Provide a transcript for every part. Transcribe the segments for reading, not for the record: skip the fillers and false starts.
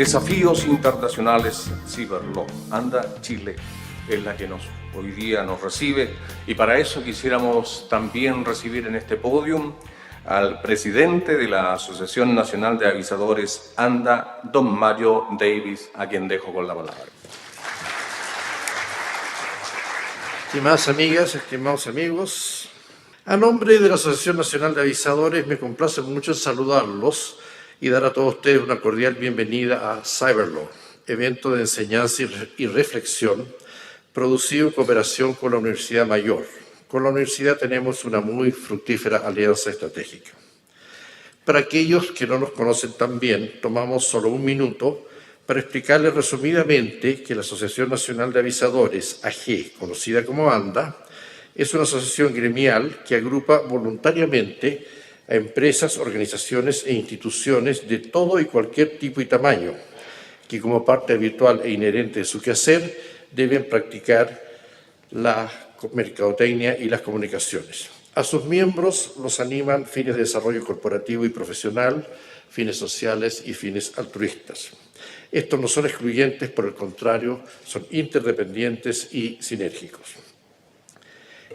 Desafíos internacionales Cyberlaw. ANDA Chile es la que hoy día nos recibe, y para eso quisiéramos también recibir en este podium al presidente de la Asociación Nacional de Avisadores ANDA, don Mario Davis, a quien dejo con la palabra. Estimadas amigas, estimados amigos, a nombre de la Asociación Nacional de Avisadores me complace mucho saludarlos y dar a todos ustedes una cordial bienvenida a Cyberlaw, evento de enseñanza y reflexión producido en cooperación con la Universidad Mayor. Con la universidad tenemos una muy fructífera alianza estratégica. Para aquellos que no nos conocen tan bien, tomamos solo un minuto para explicarles resumidamente que la Asociación Nacional de Avisadores, AG, conocida como ANDA, es una asociación gremial que agrupa voluntariamente a empresas, organizaciones e instituciones de todo y cualquier tipo y tamaño, que como parte habitual e inherente de su quehacer deben practicar la mercadotecnia y las comunicaciones. A sus miembros los animan fines de desarrollo corporativo y profesional, fines sociales y fines altruistas. Estos no son excluyentes, por el contrario, son interdependientes y sinérgicos.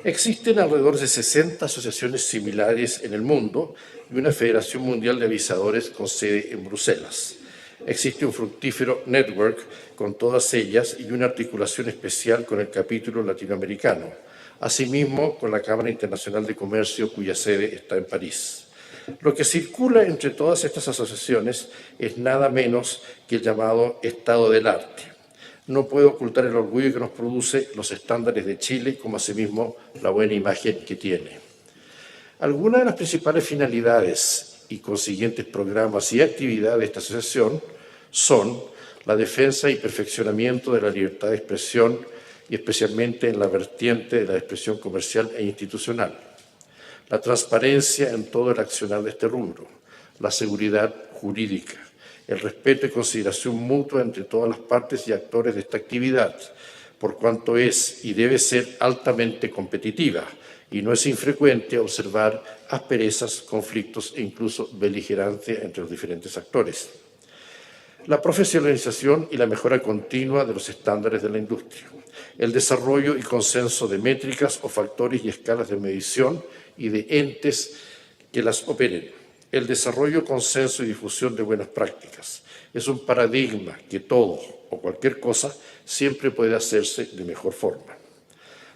Existen alrededor de 60 asociaciones similares en el mundo y una Federación Mundial de Avisadores con sede en Bruselas. Existe un fructífero network con todas ellas y una articulación especial con el capítulo latinoamericano, asimismo con la Cámara Internacional de Comercio, cuya sede está en París. Lo que circula entre todas estas asociaciones es nada menos que el llamado estado del arte. No puedo ocultar el orgullo que nos produce los estándares de Chile, como asimismo la buena imagen que tiene. Algunas de las principales finalidades y consiguientes programas y actividades de esta asociación son la defensa y perfeccionamiento de la libertad de expresión y especialmente en la vertiente de la expresión comercial e institucional, la transparencia en todo el accionar de este rubro, la seguridad jurídica, el respeto y consideración mutua entre todas las partes y actores de esta actividad, por cuanto es y debe ser altamente competitiva, y no es infrecuente observar asperezas, conflictos e incluso beligerancia entre los diferentes actores. La profesionalización y la mejora continua de los estándares de la industria, el desarrollo y consenso de métricas o factores y escalas de medición y de entes que las operen, el desarrollo, consenso y difusión de buenas prácticas. Es un paradigma que todo o cualquier cosa siempre puede hacerse de mejor forma.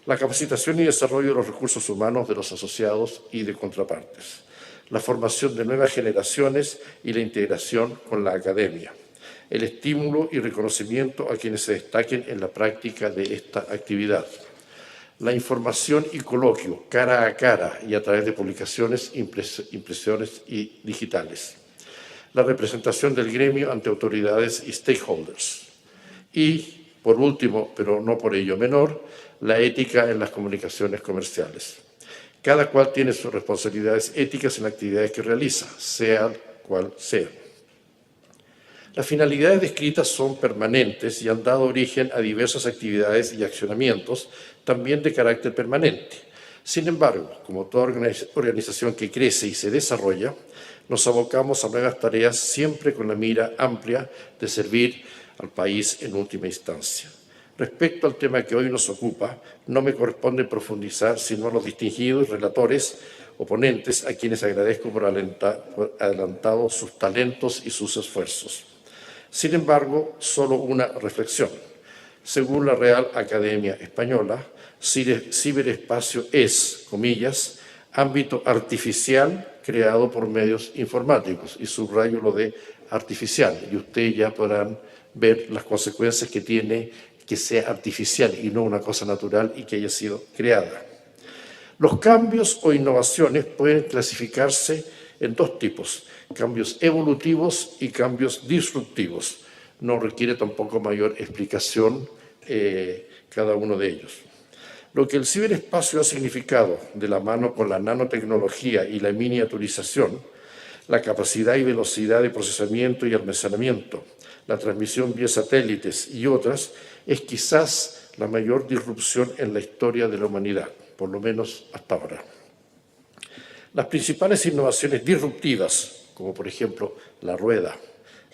La capacitación y desarrollo de los recursos humanos de los asociados y de contrapartes, la formación de nuevas generaciones y la integración con la academia, el estímulo y reconocimiento a quienes se destaquen en la práctica de esta actividad, la información y coloquio cara a cara y a través de publicaciones, impresiones y digitales, la representación del gremio ante autoridades y stakeholders y, por último, pero no por ello menor, la ética en las comunicaciones comerciales. Cada cual tiene sus responsabilidades éticas en las actividades que realiza, sea cual sea. Las finalidades descritas son permanentes y han dado origen a diversas actividades y accionamientos, también de carácter permanente. Sin embargo, como toda organización que crece y se desarrolla, nos abocamos a nuevas tareas siempre con la mira amplia de servir al país en última instancia. Respecto al tema que hoy nos ocupa, no me corresponde profundizar sino a los distinguidos relatores o ponentes, a quienes agradezco por adelantado sus talentos y sus esfuerzos. Sin embargo, solo una reflexión. Según la Real Academia Española, ciberespacio es, comillas, ámbito artificial creado por medios informáticos, y subrayo lo de artificial, y ustedes ya podrán ver las consecuencias que tiene que sea artificial y no una cosa natural y que haya sido creada. Los cambios o innovaciones pueden clasificarse en dos tipos: cambios evolutivos y cambios disruptivos. No requiere tampoco mayor explicación cada uno de ellos. Lo que el ciberespacio ha significado de la mano con la nanotecnología y la miniaturización, la capacidad y velocidad de procesamiento y almacenamiento, la transmisión vía satélites y otras, es quizás la mayor disrupción en la historia de la humanidad, por lo menos hasta ahora. Las principales innovaciones disruptivas, como por ejemplo la rueda,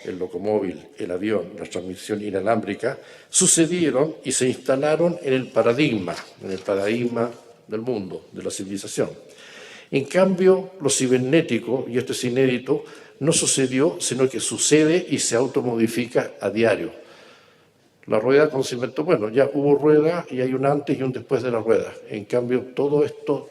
el locomóvil, el avión, la transmisión inalámbrica, sucedieron y se instalaron en el paradigma del mundo, de la civilización. En cambio, lo cibernético, y esto es inédito, no sucedió, sino que sucede y se automodifica a diario. La rueda con cemento, bueno, ya hubo rueda y hay un antes y un después de la rueda. En cambio, todo esto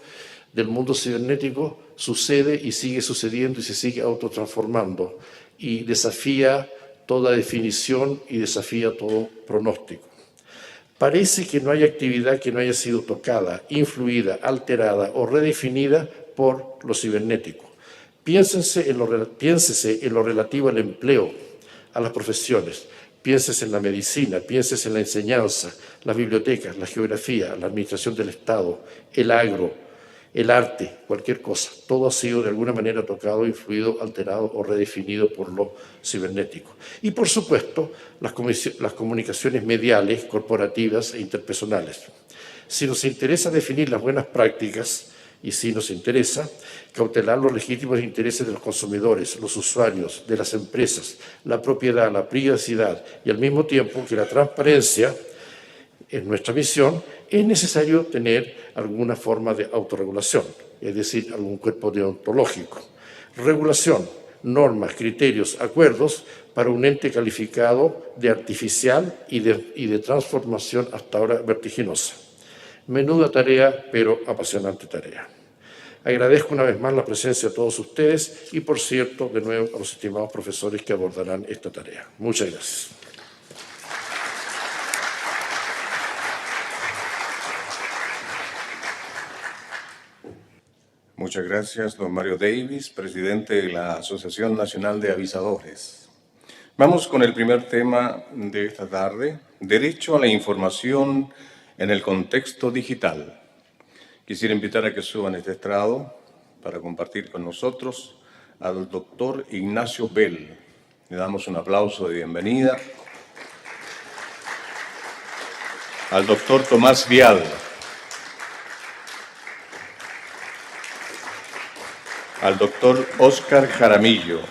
del mundo cibernético sucede y sigue sucediendo y se sigue autotransformando y desafía toda definición y desafía todo pronóstico. Parece que no hay actividad que no haya sido tocada, influida, alterada o redefinida por lo cibernético. Piénsese en lo relativo al empleo, a las profesiones. Piénsese en la medicina, piénsese en la enseñanza, las bibliotecas, la geografía, la administración del Estado, el agro, el arte, cualquier cosa. Todo ha sido de alguna manera tocado, influido, alterado o redefinido por lo cibernético. Y por supuesto, las comunicaciones mediales, corporativas e interpersonales. Si nos interesa definir las buenas prácticas, y si nos interesa cautelar los legítimos intereses de los consumidores, los usuarios, de las empresas, la propiedad, la privacidad y al mismo tiempo que la transparencia es nuestra misión, es necesario tener alguna forma de autorregulación, es decir, algún cuerpo deontológico. Regulación, normas, criterios, acuerdos para un ente calificado de artificial y de transformación hasta ahora vertiginosa. Menuda tarea, pero apasionante tarea. Agradezco una vez más la presencia de todos ustedes y, por cierto, de nuevo a los estimados profesores que abordarán esta tarea. Muchas gracias. Muchas gracias, don Mario Davis, presidente de la Asociación Nacional de Avisadores. Vamos con el primer tema de esta tarde, derecho a la información en el contexto digital. Quisiera invitar a que suban este estrado para compartir con nosotros al doctor Ignacio Bell. Le damos un aplauso de bienvenida. Al doctor Tomás Vial. Al doctor Óscar Jaramillo.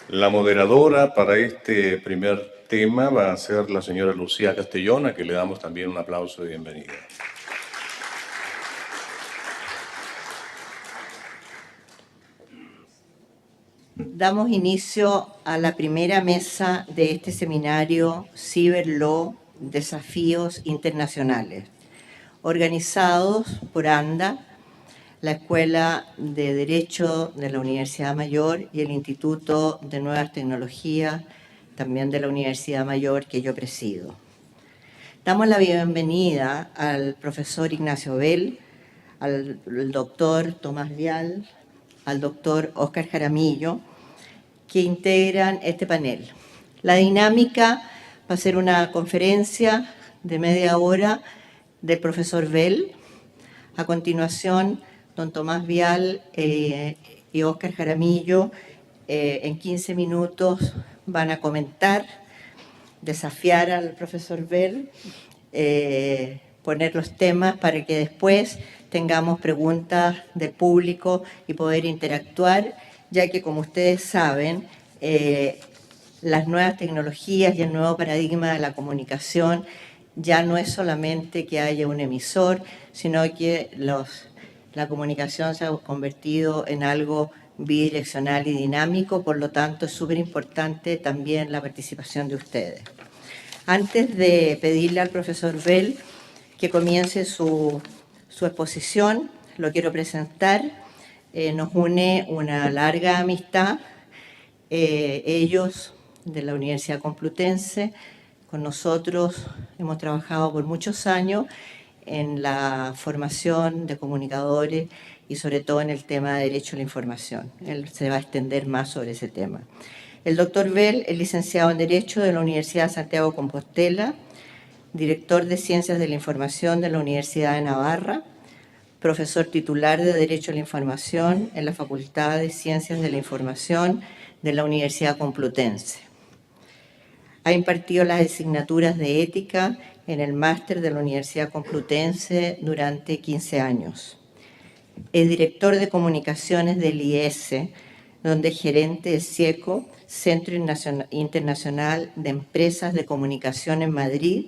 La moderadora para este primer tema va a ser la señora Lucía Castellón, a que le damos también un aplauso de bienvenida. Damos inicio a la primera mesa de este seminario CiberLaw, Desafíos Internacionales, organizados por ANDA, la Escuela de Derecho de la Universidad Mayor y el Instituto de Nuevas Tecnologías, también de la Universidad Mayor, que yo presido. Damos la bienvenida al profesor Ignacio Bell, al doctor Tomás Vial, al doctor Óscar Jaramillo, que integran este panel. La dinámica va a ser una conferencia de media hora del profesor Bell. A continuación, don Tomás Vial y Óscar Jaramillo en 15 minutos van a comentar, desafiar al profesor Bell, poner los temas para que después tengamos preguntas del público y poder interactuar, ya que, como ustedes saben, las nuevas tecnologías y el nuevo paradigma de la comunicación ya no es solamente que haya un emisor, sino que la comunicación se ha convertido en algo bidireccional y dinámico, por lo tanto es súper importante también la participación de ustedes. Antes de pedirle al profesor Bell que comience su exposición, lo quiero presentar. Nos une una larga amistad. Ellos, de la Universidad Complutense, con nosotros hemos trabajado por muchos años en la formación de comunicadores y sobre todo en el tema de derecho a la información. Él se va a extender más sobre ese tema. El doctor Bell es licenciado en Derecho de la Universidad de Santiago de Compostela, director de Ciencias de la Información de la Universidad de Navarra, profesor titular de Derecho a la Información en la Facultad de Ciencias de la Información de la Universidad Complutense. Ha impartido las asignaturas de Ética en el máster de la Universidad Complutense durante 15 años. Es director de comunicaciones del IES, donde es gerente del CIECO, Centro Internacional de Empresas de Comunicación en Madrid,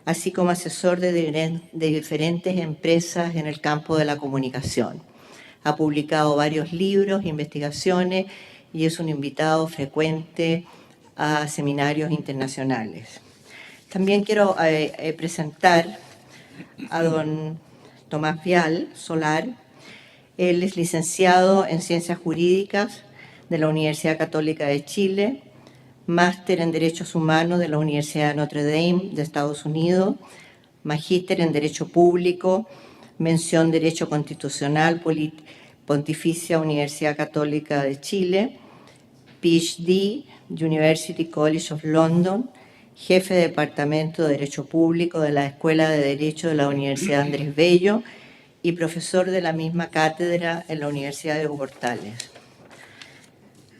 así como asesor de diferentes empresas en el campo de la comunicación. Ha publicado varios libros, investigaciones y es un invitado frecuente a seminarios internacionales. También quiero presentar a don Tomás Vial Solar. Él es licenciado en Ciencias Jurídicas de la Universidad Católica de Chile, máster en Derechos Humanos de la Universidad de Notre Dame de Estados Unidos, magíster en Derecho Público, mención Derecho Constitucional, Pontificia Universidad Católica de Chile, PhD, University College of London, jefe de Departamento de Derecho Público de la Escuela de Derecho de la Universidad Andrés Bello y profesor de la misma cátedra en la Universidad de Hugo Portales.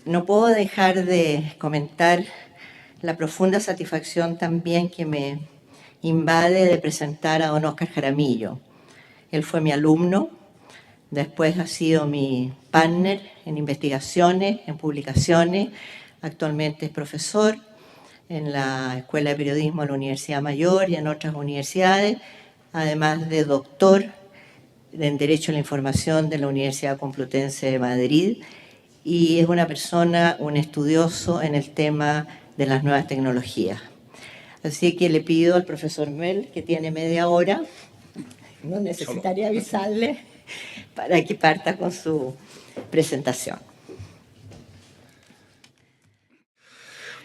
No puedo dejar de comentar la profunda satisfacción también que me invade de presentar a don Óscar Jaramillo. Él fue mi alumno, después ha sido mi partner en investigaciones, en publicaciones, actualmente es profesor en la Escuela de Periodismo de la Universidad Mayor y en otras universidades, además de doctor en Derecho a la Información de la Universidad Complutense de Madrid, y es una persona, un estudioso en el tema de las nuevas tecnologías. Así que le pido al profesor Mel, que tiene media hora, no necesitaría avisarle, para que parta con su presentación.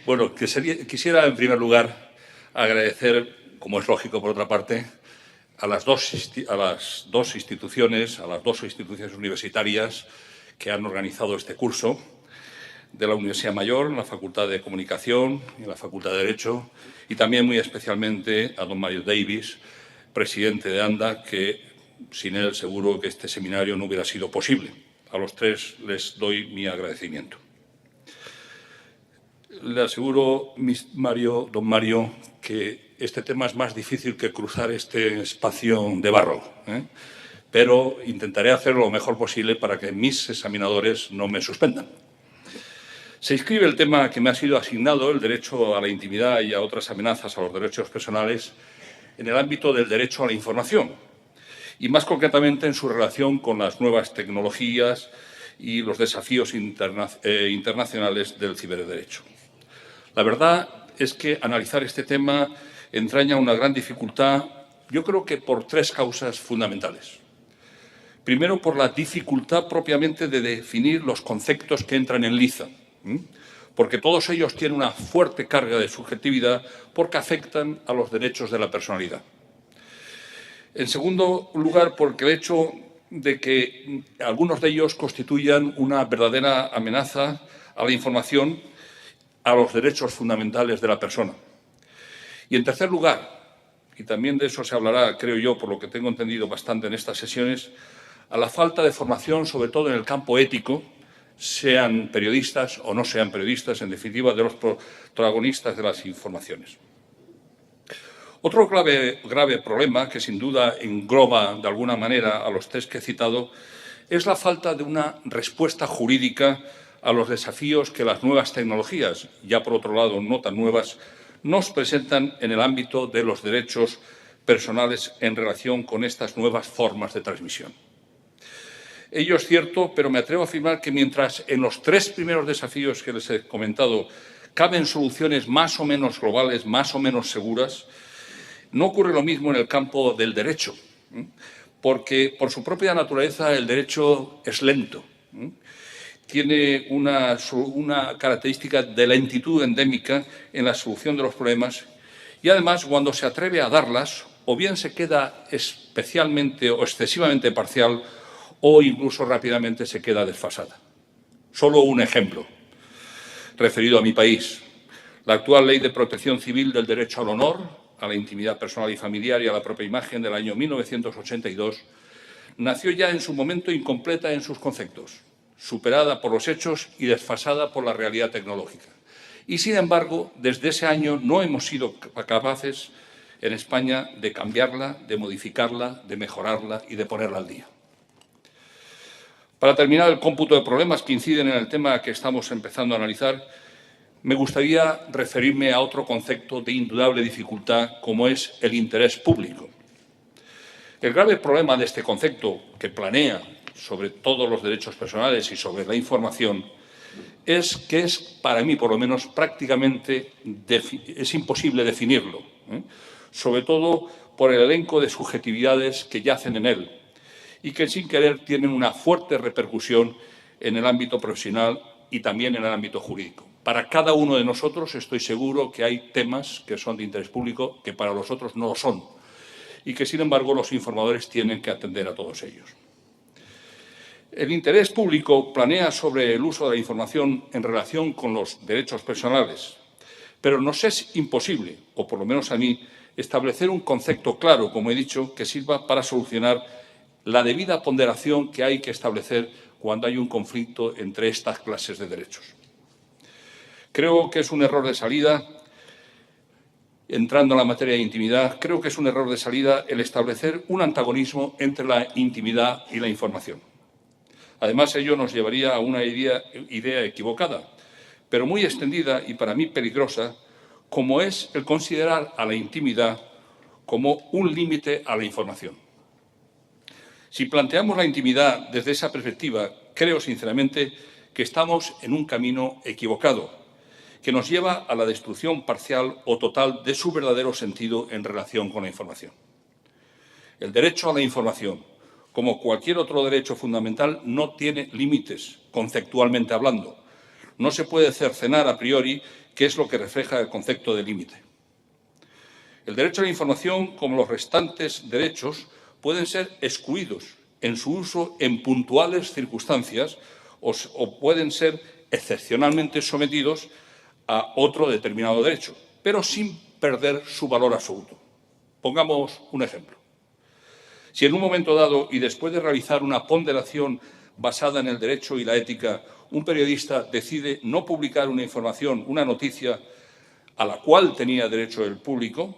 Bueno, quisiera en primer lugar agradecer, como es lógico por otra parte, a las dos instituciones universitarias que han organizado este curso, de la Universidad Mayor, la Facultad de Comunicación y la Facultad de Derecho, y también muy especialmente a don Mario Davis, presidente de ANDA, que sin él seguro que este seminario no hubiera sido posible. A los tres les doy mi agradecimiento. Le aseguro, don Mario, que este tema es más difícil que cruzar este espacio de barro, pero intentaré hacerlo lo mejor posible para que mis examinadores no me suspendan. Se inscribe el tema que me ha sido asignado, el derecho a la intimidad y a otras amenazas a los derechos personales, en el ámbito del derecho a la información, y más concretamente en su relación con las nuevas tecnologías y los desafíos internacionales del ciberderecho. La verdad es que analizar este tema entraña una gran dificultad, yo creo que por tres causas fundamentales. Primero, por la dificultad propiamente de definir los conceptos que entran en liza, porque todos ellos tienen una fuerte carga de subjetividad porque afectan a los derechos de la personalidad. En segundo lugar, porque el hecho de que algunos de ellos constituyan una verdadera amenaza a la información, a los derechos fundamentales de la persona. Y en tercer lugar, y también de eso se hablará, creo yo, por lo que tengo entendido bastante en estas sesiones, a la falta de formación, sobre todo en el campo ético, sean periodistas o no sean periodistas, en definitiva, de los protagonistas de las informaciones. Otro grave problema, que sin duda engloba de alguna manera a los tres que he citado, es la falta de una respuesta jurídica a los desafíos que las nuevas tecnologías, ya por otro lado no tan nuevas, nos presentan en el ámbito de los derechos personales en relación con estas nuevas formas de transmisión. Ello es cierto, pero me atrevo a afirmar que mientras en los tres primeros desafíos que les he comentado caben soluciones más o menos globales, más o menos seguras, no ocurre lo mismo en el campo del derecho, porque por su propia naturaleza el derecho es lento, tiene una característica de lentitud endémica en la solución de los problemas y además cuando se atreve a darlas o bien se queda especialmente o excesivamente parcial o incluso rápidamente se queda desfasada. Solo un ejemplo, referido a mi país. La actual Ley de Protección Civil del Derecho al Honor, a la intimidad personal y familiar y a la propia imagen del año 1982, nació ya en su momento incompleta en sus conceptos, superada por los hechos y desfasada por la realidad tecnológica. Y, sin embargo, desde ese año no hemos sido capaces en España de cambiarla, de modificarla, de mejorarla y de ponerla al día. Para terminar el cómputo de problemas que inciden en el tema que estamos empezando a analizar, me gustaría referirme a otro concepto de indudable dificultad, como es el interés público. El grave problema de este concepto, que planea sobre todos los derechos personales y sobre la información, es que es, para mí por lo menos, prácticamente es imposible definirlo, sobre todo por el elenco de subjetividades que yacen en él y que, sin querer, tienen una fuerte repercusión en el ámbito profesional y también en el ámbito jurídico. Para cada uno de nosotros estoy seguro que hay temas que son de interés público que para los otros no lo son y que, sin embargo, los informadores tienen que atender a todos ellos. El interés público planea sobre el uso de la información en relación con los derechos personales, pero nos es imposible, o por lo menos a mí, establecer un concepto claro, como he dicho, que sirva para solucionar la debida ponderación que hay que establecer cuando hay un conflicto entre estas clases de derechos. Creo que es un error de salida, entrando en la materia de intimidad, creo que es un error de salida el establecer un antagonismo entre la intimidad y la información. Además, ello nos llevaría a una idea equivocada, pero muy extendida y para mí peligrosa, como es el considerar a la intimidad como un límite a la información. Si planteamos la intimidad desde esa perspectiva, creo sinceramente que estamos en un camino equivocado, que nos lleva a la destrucción parcial o total de su verdadero sentido en relación con la información. El derecho a la información, como cualquier otro derecho fundamental, no tiene límites, conceptualmente hablando. No se puede cercenar a priori qué es lo que refleja el concepto de límite. El derecho a la información, como los restantes derechos, pueden ser excluidos en su uso en puntuales circunstancias o pueden ser excepcionalmente sometidos a otro determinado derecho, pero sin perder su valor absoluto. Pongamos un ejemplo. Si en un momento dado y después de realizar una ponderación basada en el derecho y la ética, un periodista decide no publicar una información, una noticia a la cual tenía derecho el público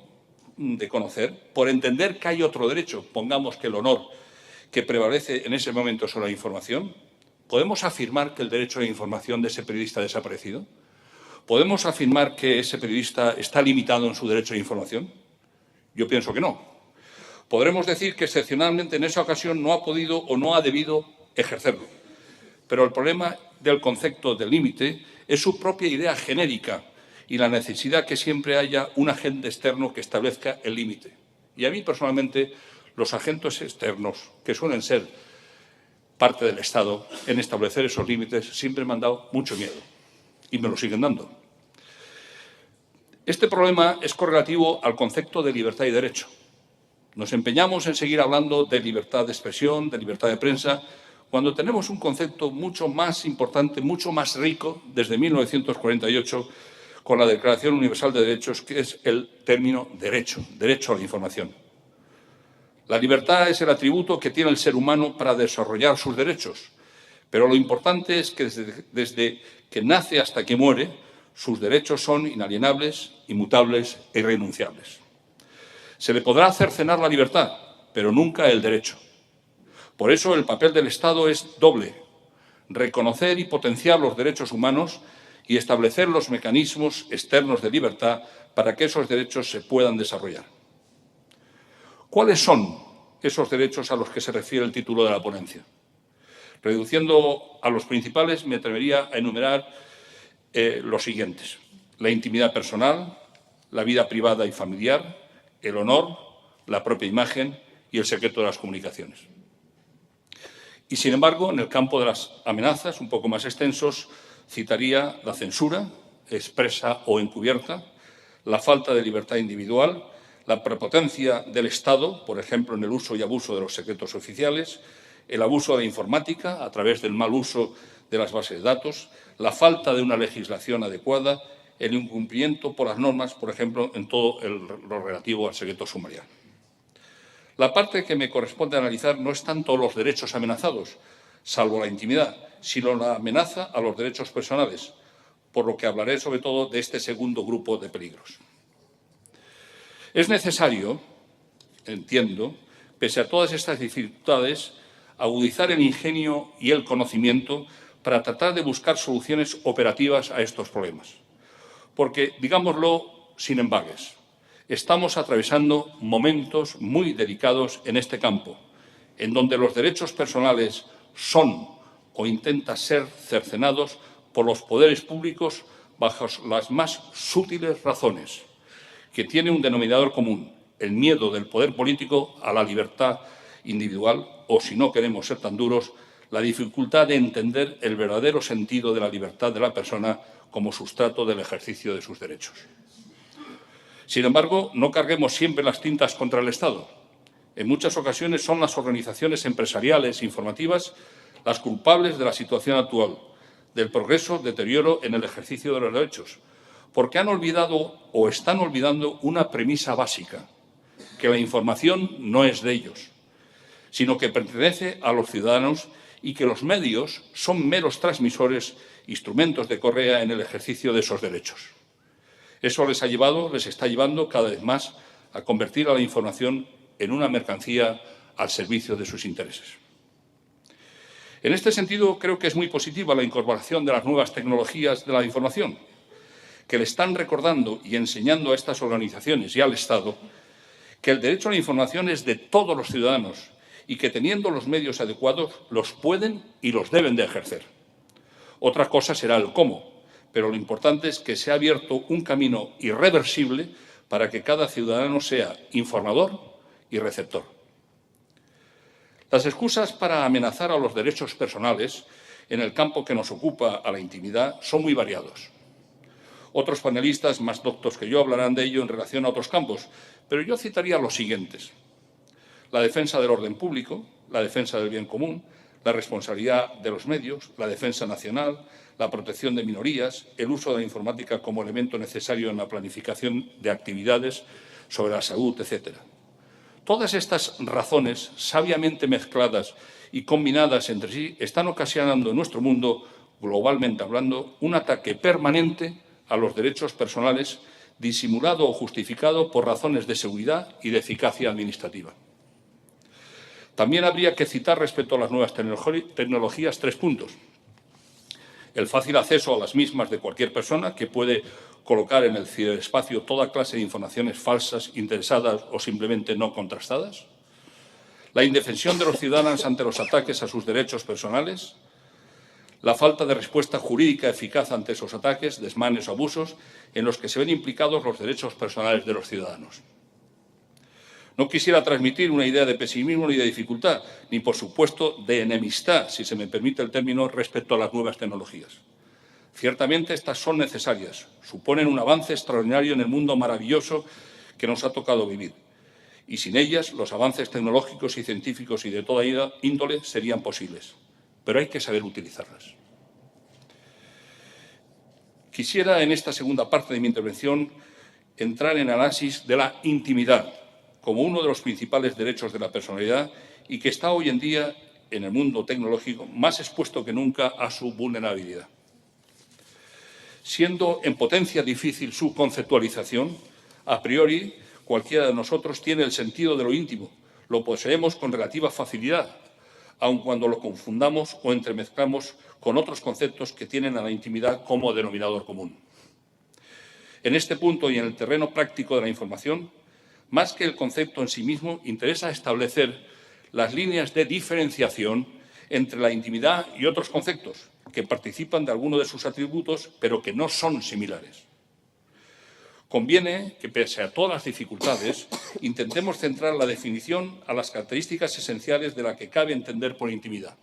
de conocer, por entender que hay otro derecho, pongamos que el honor, que prevalece en ese momento sobre la información, ¿podemos afirmar que el derecho a la información de ese periodista ha desaparecido? ¿Podemos afirmar que ese periodista está limitado en su derecho a la información? Yo pienso que no. Podremos decir que excepcionalmente en esa ocasión no ha podido o no ha debido ejercerlo. Pero el problema del concepto de límite es su propia idea genérica y la necesidad que siempre haya un agente externo que establezca el límite. Y a mí, personalmente, los agentes externos, que suelen ser parte del Estado, en establecer esos límites, siempre me han dado mucho miedo. Y me lo siguen dando. Este problema es correlativo al concepto de libertad y derecho. Nos empeñamos en seguir hablando de libertad de expresión, de libertad de prensa, cuando tenemos un concepto mucho más importante, mucho más rico, desde 1948, con la Declaración Universal de Derechos, que es el término derecho, derecho a la información. La libertad es el atributo que tiene el ser humano para desarrollar sus derechos, pero lo importante es que desde que nace hasta que muere, sus derechos son inalienables, inmutables e irrenunciables. Se le podrá cercenar la libertad, pero nunca el derecho. Por eso el papel del Estado es doble: reconocer y potenciar los derechos humanos y establecer los mecanismos externos de libertad para que esos derechos se puedan desarrollar. ¿Cuáles son esos derechos a los que se refiere el título de la ponencia? Reduciendo a los principales, me atrevería a enumerar los siguientes: la intimidad personal, la vida privada y familiar, el honor, la propia imagen y el secreto de las comunicaciones. Y, sin embargo, en el campo de las amenazas, un poco más extensos, citaría la censura, expresa o encubierta, la falta de libertad individual, la prepotencia del Estado, por ejemplo, en el uso y abuso de los secretos oficiales, el abuso de la informática a través del mal uso de las bases de datos, la falta de una legislación adecuada, el incumplimiento por las normas, por ejemplo, en todo lo relativo al secreto sumarial. La parte que me corresponde analizar no es tanto los derechos amenazados, salvo la intimidad, sino la amenaza a los derechos personales, por lo que hablaré sobre todo de este segundo grupo de peligros. Es necesario, entiendo, pese a todas estas dificultades, agudizar el ingenio y el conocimiento para tratar de buscar soluciones operativas a estos problemas. Porque, digámoslo sin embagues, estamos atravesando momentos muy delicados en este campo, en donde los derechos personales son o intentan ser cercenados por los poderes públicos bajo las más sutiles razones, que tiene un denominador común, el miedo del poder político a la libertad individual o, si no queremos ser tan duros, la dificultad de entender el verdadero sentido de la libertad de la persona como sustrato del ejercicio de sus derechos. Sin embargo, no carguemos siempre las tintas contra el Estado. En muchas ocasiones son las organizaciones empresariales e informativas las culpables de la situación actual, del progreso, deterioro en el ejercicio de los derechos, porque han olvidado o están olvidando una premisa básica, que la información no es de ellos, sino que pertenece a los ciudadanos y que los medios son meros transmisores, instrumentos de correa en el ejercicio de esos derechos. Eso les está llevando cada vez más a convertir a la información en una mercancía al servicio de sus intereses. En este sentido, creo que es muy positiva la incorporación de las nuevas tecnologías de la información, que le están recordando y enseñando a estas organizaciones y al Estado que el derecho a la información es de todos los ciudadanos y que, teniendo los medios adecuados, los pueden y los deben de ejercer. Otra cosa será el cómo, pero lo importante es que se ha abierto un camino irreversible para que cada ciudadano sea informador y receptor. Las excusas para amenazar a los derechos personales en el campo que nos ocupa, a la intimidad, son muy variados. Otros panelistas más doctos que yo hablarán de ello en relación a otros campos, pero yo citaría los siguientes: la defensa del orden público, la defensa del bien común, la responsabilidad de los medios, la defensa nacional, la protección de minorías, el uso de la informática como elemento necesario en la planificación de actividades sobre la salud, etcétera. Todas estas razones, sabiamente mezcladas y combinadas entre sí, están ocasionando en nuestro mundo, globalmente hablando, un ataque permanente a los derechos personales, disimulado o justificado por razones de seguridad y de eficacia administrativa. También habría que citar respecto a las nuevas tecnologías 3 puntos. El fácil acceso a las mismas de cualquier persona, que puede colocar en el ciberespacio toda clase de informaciones falsas, interesadas o simplemente no contrastadas. La indefensión de los ciudadanos ante los ataques a sus derechos personales. La falta de respuesta jurídica eficaz ante esos ataques, desmanes o abusos en los que se ven implicados los derechos personales de los ciudadanos. No quisiera transmitir una idea de pesimismo ni de dificultad, ni, por supuesto, de enemistad, si se me permite el término, respecto a las nuevas tecnologías. Ciertamente estas son necesarias, suponen un avance extraordinario en el mundo maravilloso que nos ha tocado vivir. Y sin ellas, los avances tecnológicos y científicos y de toda índole serían posibles. Pero hay que saber utilizarlas. Quisiera, en esta segunda parte de mi intervención, entrar en análisis de la intimidad como uno de los principales derechos de la personalidad y que está hoy en día, en el mundo tecnológico, más expuesto que nunca a su vulnerabilidad. Siendo en potencia difícil su conceptualización, a priori, cualquiera de nosotros tiene el sentido de lo íntimo, lo poseemos con relativa facilidad, aun cuando lo confundamos o entremezclamos con otros conceptos que tienen a la intimidad como denominador común. En este punto y en el terreno práctico de la información, más que el concepto en sí mismo, interesa establecer las líneas de diferenciación entre la intimidad y otros conceptos que participan de alguno de sus atributos, pero que no son similares. Conviene que, pese a todas las dificultades, intentemos centrar la definición a las características esenciales de la que cabe entender por intimidad.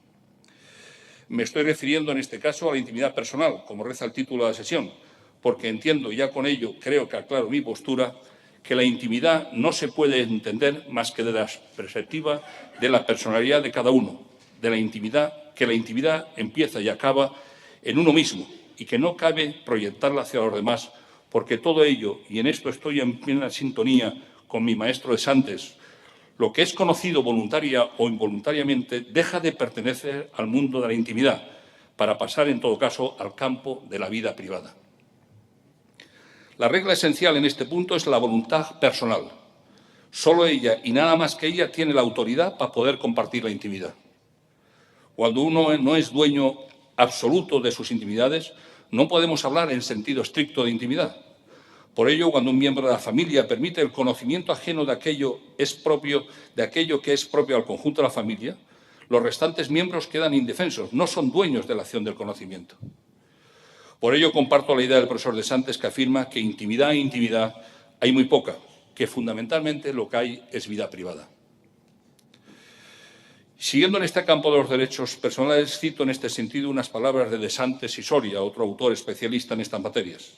Me estoy refiriendo en este caso a la intimidad personal, como reza el título de la sesión, porque entiendo, y ya con ello creo que aclaro mi postura, que la intimidad no se puede entender más que de la perspectiva de la personalidad de cada uno, de la intimidad, que la intimidad empieza y acaba en uno mismo y que no cabe proyectarla hacia los demás, porque todo ello, y en esto estoy en plena sintonía con mi maestro de Santes, lo que es conocido voluntaria o involuntariamente deja de pertenecer al mundo de la intimidad para pasar, en todo caso, al campo de la vida privada. La regla esencial en este punto es la voluntad personal. Solo ella y nada más que ella tiene la autoridad para poder compartir la intimidad. Cuando uno no es dueño absoluto de sus intimidades, no podemos hablar en sentido estricto de intimidad. Por ello, cuando un miembro de la familia permite el conocimiento ajeno de aquello que es propio al conjunto de la familia, los restantes miembros quedan indefensos, no son dueños de la acción del conocimiento. Por ello, comparto la idea del profesor de Santes, que afirma que intimidad hay muy poca, que fundamentalmente lo que hay es vida privada. Siguiendo en este campo de los derechos personales, cito en este sentido unas palabras de Santes y Soria, otro autor especialista en estas materias.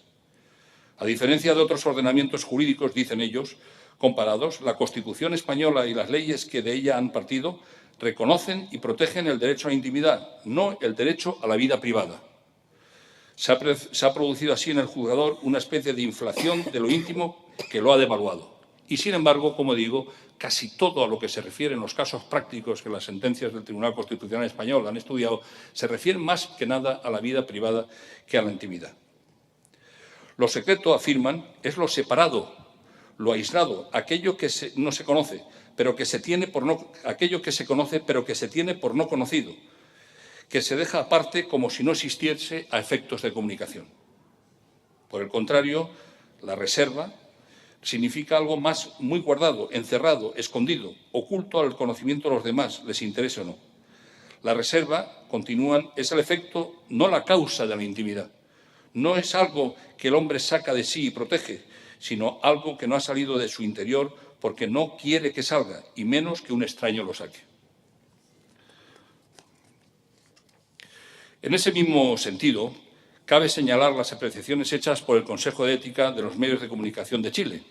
A diferencia de otros ordenamientos jurídicos, dicen ellos, comparados, la Constitución española y las leyes que de ella han partido reconocen y protegen el derecho a la intimidad, no el derecho a la vida privada. Se ha producido así en el juzgador una especie de inflación de lo íntimo que lo ha devaluado. Y, sin embargo, como digo, casi todo a lo que se refiere en los casos prácticos que las sentencias del Tribunal Constitucional Español han estudiado se refieren más que nada a la vida privada que a la intimidad. Lo secreto, afirman, es lo separado, lo aislado, aquello que no se conoce, pero que se tiene por no, aquello que se conoce, pero que se tiene por no conocido, que se deja aparte como si no existiese a efectos de comunicación. Por el contrario, la reserva significa algo más muy guardado, encerrado, escondido, oculto al conocimiento de los demás, les interese o no. La reserva, continúan, es el efecto, no la causa de la intimidad. No es algo que el hombre saca de sí y protege, sino algo que no ha salido de su interior porque no quiere que salga, y menos que un extraño lo saque. En ese mismo sentido, cabe señalar las apreciaciones hechas por el Consejo de Ética de los Medios de Comunicación de Chile,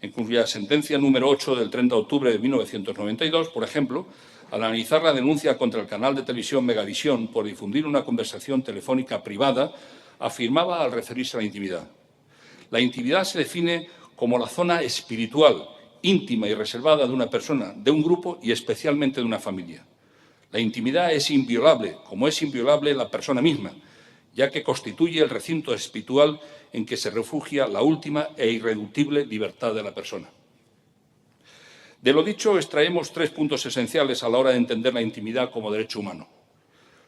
en cuya sentencia número 8 del 30 de octubre de 1992, por ejemplo, al analizar la denuncia contra el canal de televisión Megavisión por difundir una conversación telefónica privada, afirmaba al referirse a la intimidad. La intimidad se define como la zona espiritual, íntima y reservada de una persona, de un grupo y especialmente de una familia. La intimidad es inviolable, como es inviolable la persona misma, ya que constituye el recinto espiritual en que se refugia la última e irreductible libertad de la persona. De lo dicho, extraemos 3 puntos esenciales a la hora de entender la intimidad como derecho humano.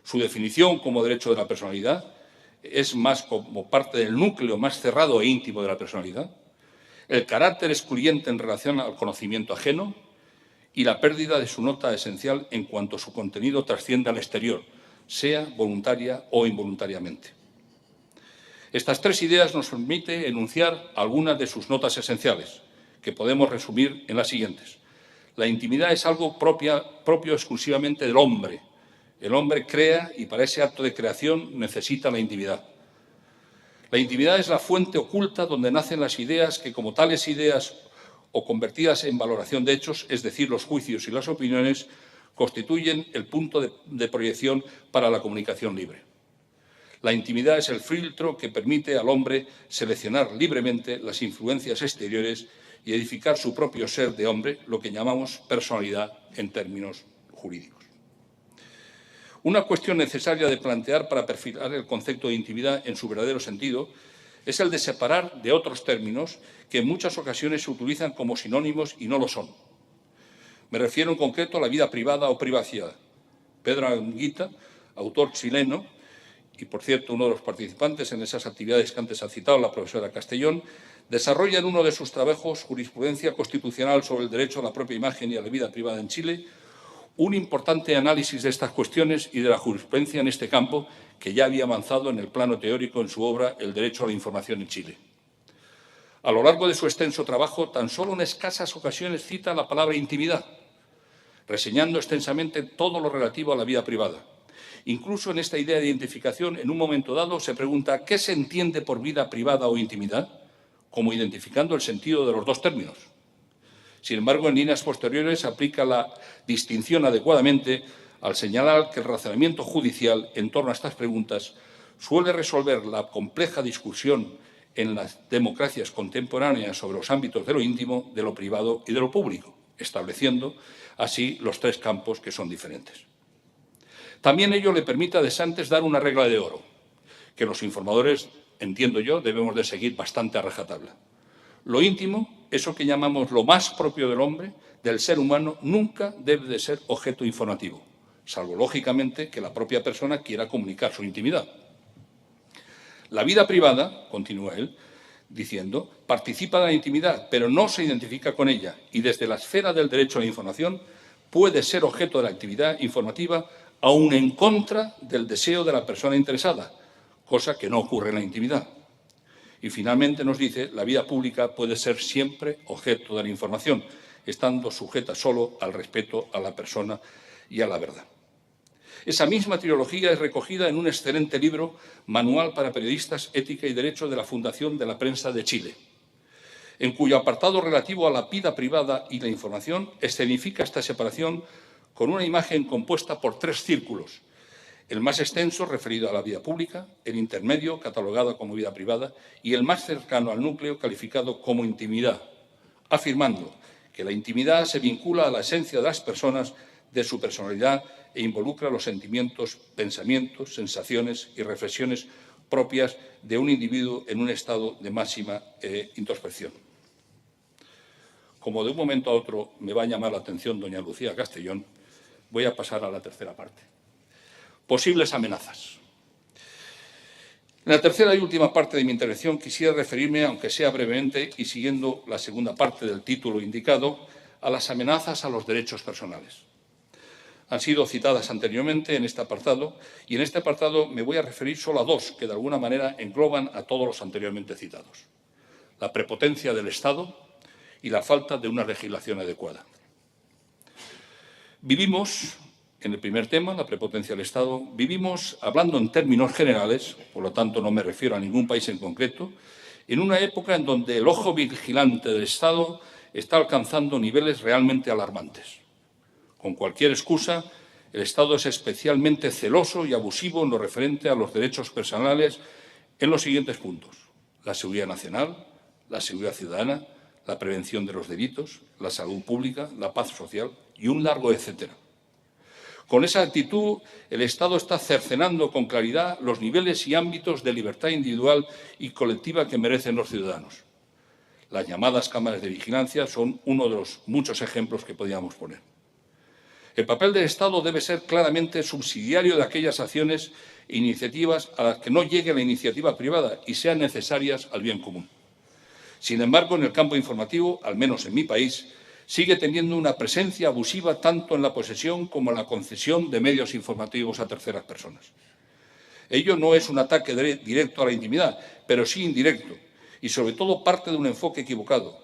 Su definición como derecho de la personalidad es más como parte del núcleo más cerrado e íntimo de la personalidad, el carácter excluyente en relación al conocimiento ajeno y la pérdida de su nota esencial en cuanto su contenido trasciende al exterior, sea voluntaria o involuntariamente. Estas 3 ideas nos permiten enunciar algunas de sus notas esenciales, que podemos resumir en las siguientes. La intimidad es algo propio exclusivamente del hombre. El hombre crea y para ese acto de creación necesita la intimidad. La intimidad es la fuente oculta donde nacen las ideas que, como tales ideas o convertidas en valoración de hechos, es decir, los juicios y las opiniones, constituyen el punto de proyección para la comunicación libre. La intimidad es el filtro que permite al hombre seleccionar libremente las influencias exteriores y edificar su propio ser de hombre, lo que llamamos personalidad en términos jurídicos. Una cuestión necesaria de plantear para perfilar el concepto de intimidad en su verdadero sentido es el de separar de otros términos que en muchas ocasiones se utilizan como sinónimos y no lo son. Me refiero en concreto a la vida privada o privacidad. Pedro Anguita, autor chileno, y por cierto uno de los participantes en esas actividades que antes ha citado la profesora Castellón, desarrolla en uno de sus trabajos Jurisprudencia Constitucional sobre el derecho a la propia imagen y a la vida privada en Chile, un importante análisis de estas cuestiones y de la jurisprudencia en este campo que ya había avanzado en el plano teórico en su obra El derecho a la información en Chile. A lo largo de su extenso trabajo, tan solo en escasas ocasiones cita la palabra intimidad, reseñando extensamente todo lo relativo a la vida privada. Incluso en esta idea de identificación, en un momento dado, se pregunta ¿qué se entiende por vida privada o intimidad? Como identificando el sentido de los 2 términos. Sin embargo, en líneas posteriores aplica la distinción adecuadamente al señalar que el razonamiento judicial en torno a estas preguntas suele resolver la compleja discusión en las democracias contemporáneas sobre los ámbitos de lo íntimo, de lo privado y de lo público, estableciendo así los 3 campos que son diferentes. También ello le permite a De Santes dar una regla de oro, que los informadores, entiendo yo, debemos de seguir bastante a rajatabla. Lo íntimo, eso que llamamos lo más propio del hombre, del ser humano, nunca debe de ser objeto informativo. salvo, lógicamente, que la propia persona quiera comunicar su intimidad. La vida privada, continúa él, diciendo, participa de la intimidad, pero no se identifica con ella y desde la esfera del derecho a la información puede ser objeto de la actividad informativa aun en contra del deseo de la persona interesada, cosa que no ocurre en la intimidad. Y finalmente nos dice, la vida pública puede ser siempre objeto de la información, estando sujeta solo al respeto a la persona y a la verdad. Esa misma trilogía es recogida en un excelente libro, Manual para Periodistas, Ética y Derecho, de la Fundación de la Prensa de Chile, en cuyo apartado relativo a la vida privada y la información escenifica esta separación con una imagen compuesta por 3 círculos. El más extenso, referido a la vida pública, el intermedio, catalogado como vida privada, y el más cercano al núcleo, calificado como intimidad, afirmando que la intimidad se vincula a la esencia de las personas, de su personalidad e involucra los sentimientos, pensamientos, sensaciones y reflexiones propias de un individuo en un estado de máxima introspección. Como de un momento a otro me va a llamar la atención doña Lucía Castellón, voy a pasar a la tercera parte. Posibles amenazas. En la tercera y última parte de mi intervención quisiera referirme, aunque sea brevemente y siguiendo la segunda parte del título indicado, a las amenazas a los derechos personales. Han sido citadas anteriormente en este apartado y en este apartado me voy a referir solo a 2 que de alguna manera engloban a todos los anteriormente citados. La prepotencia del Estado y la falta de una legislación adecuada. Vivimos, en el primer tema, la prepotencia del Estado, vivimos, hablando en términos generales, por lo tanto no me refiero a ningún país en concreto, en una época en donde el ojo vigilante del Estado está alcanzando niveles realmente alarmantes. Con cualquier excusa, el Estado es especialmente celoso y abusivo en lo referente a los derechos personales en los siguientes puntos: la seguridad nacional, la seguridad ciudadana, la prevención de los delitos, la salud pública, la paz social y un largo etcétera. Con esa actitud, el Estado está cercenando con claridad los niveles y ámbitos de libertad individual y colectiva que merecen los ciudadanos. Las llamadas cámaras de vigilancia son uno de los muchos ejemplos que podríamos poner. El papel del Estado debe ser claramente subsidiario de aquellas acciones e iniciativas a las que no llegue la iniciativa privada y sean necesarias al bien común. Sin embargo, en el campo informativo, al menos en mi país, sigue teniendo una presencia abusiva tanto en la posesión como en la concesión de medios informativos a terceras personas. Ello no es un ataque directo a la intimidad, pero sí indirecto, y sobre todo parte de un enfoque equivocado.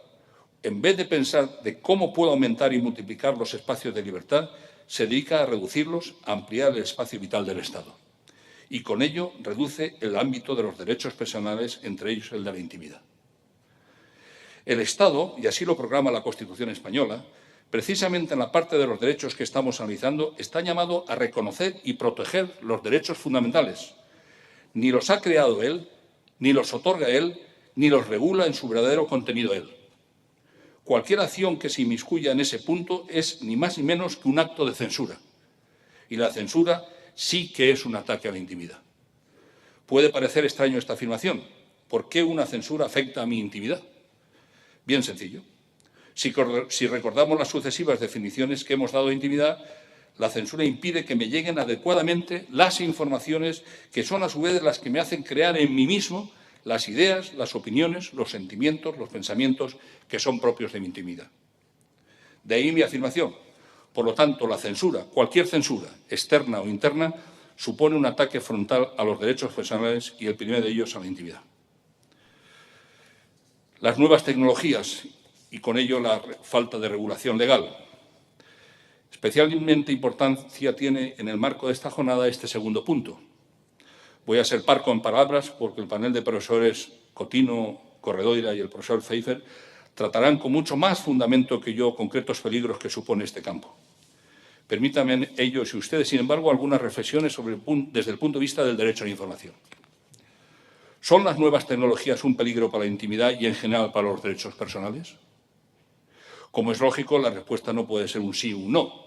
En vez de pensar de cómo puedo aumentar y multiplicar los espacios de libertad, se dedica a reducirlos, a ampliar el espacio vital del Estado. Y con ello reduce el ámbito de los derechos personales, entre ellos el de la intimidad. El Estado, y así lo proclama la Constitución española, precisamente en la parte de los derechos que estamos analizando, está llamado a reconocer y proteger los derechos fundamentales. Ni los ha creado él, ni los otorga él, ni los regula en su verdadero contenido él. Cualquier acción que se inmiscuya en ese punto es ni más ni menos que un acto de censura. Y la censura sí que es un ataque a la intimidad. Puede parecer extraño esta afirmación. ¿Por qué una censura afecta a mi intimidad? Bien sencillo. Si recordamos las sucesivas definiciones que hemos dado de intimidad, la censura impide que me lleguen adecuadamente las informaciones que son a su vez las que me hacen crear en mí mismo las ideas, las opiniones, los sentimientos, los pensamientos que son propios de mi intimidad. De ahí mi afirmación. Por lo tanto, la censura, cualquier censura, externa o interna, supone un ataque frontal a los derechos personales y el primero de ellos a la intimidad. Las nuevas tecnologías y con ello la falta de regulación legal. Especialmente importancia tiene en el marco de esta jornada este segundo punto. Voy a ser parco en palabras porque el panel de profesores Cotino, Corredoira y el profesor Pfeiffer tratarán con mucho más fundamento que yo concretos peligros que supone este campo. Permítanme ellos y ustedes, sin embargo, algunas reflexiones desde el punto de vista del derecho a la información. ¿Son las nuevas tecnologías un peligro para la intimidad y, en general, para los derechos personales? Como es lógico, la respuesta no puede ser un sí o un no.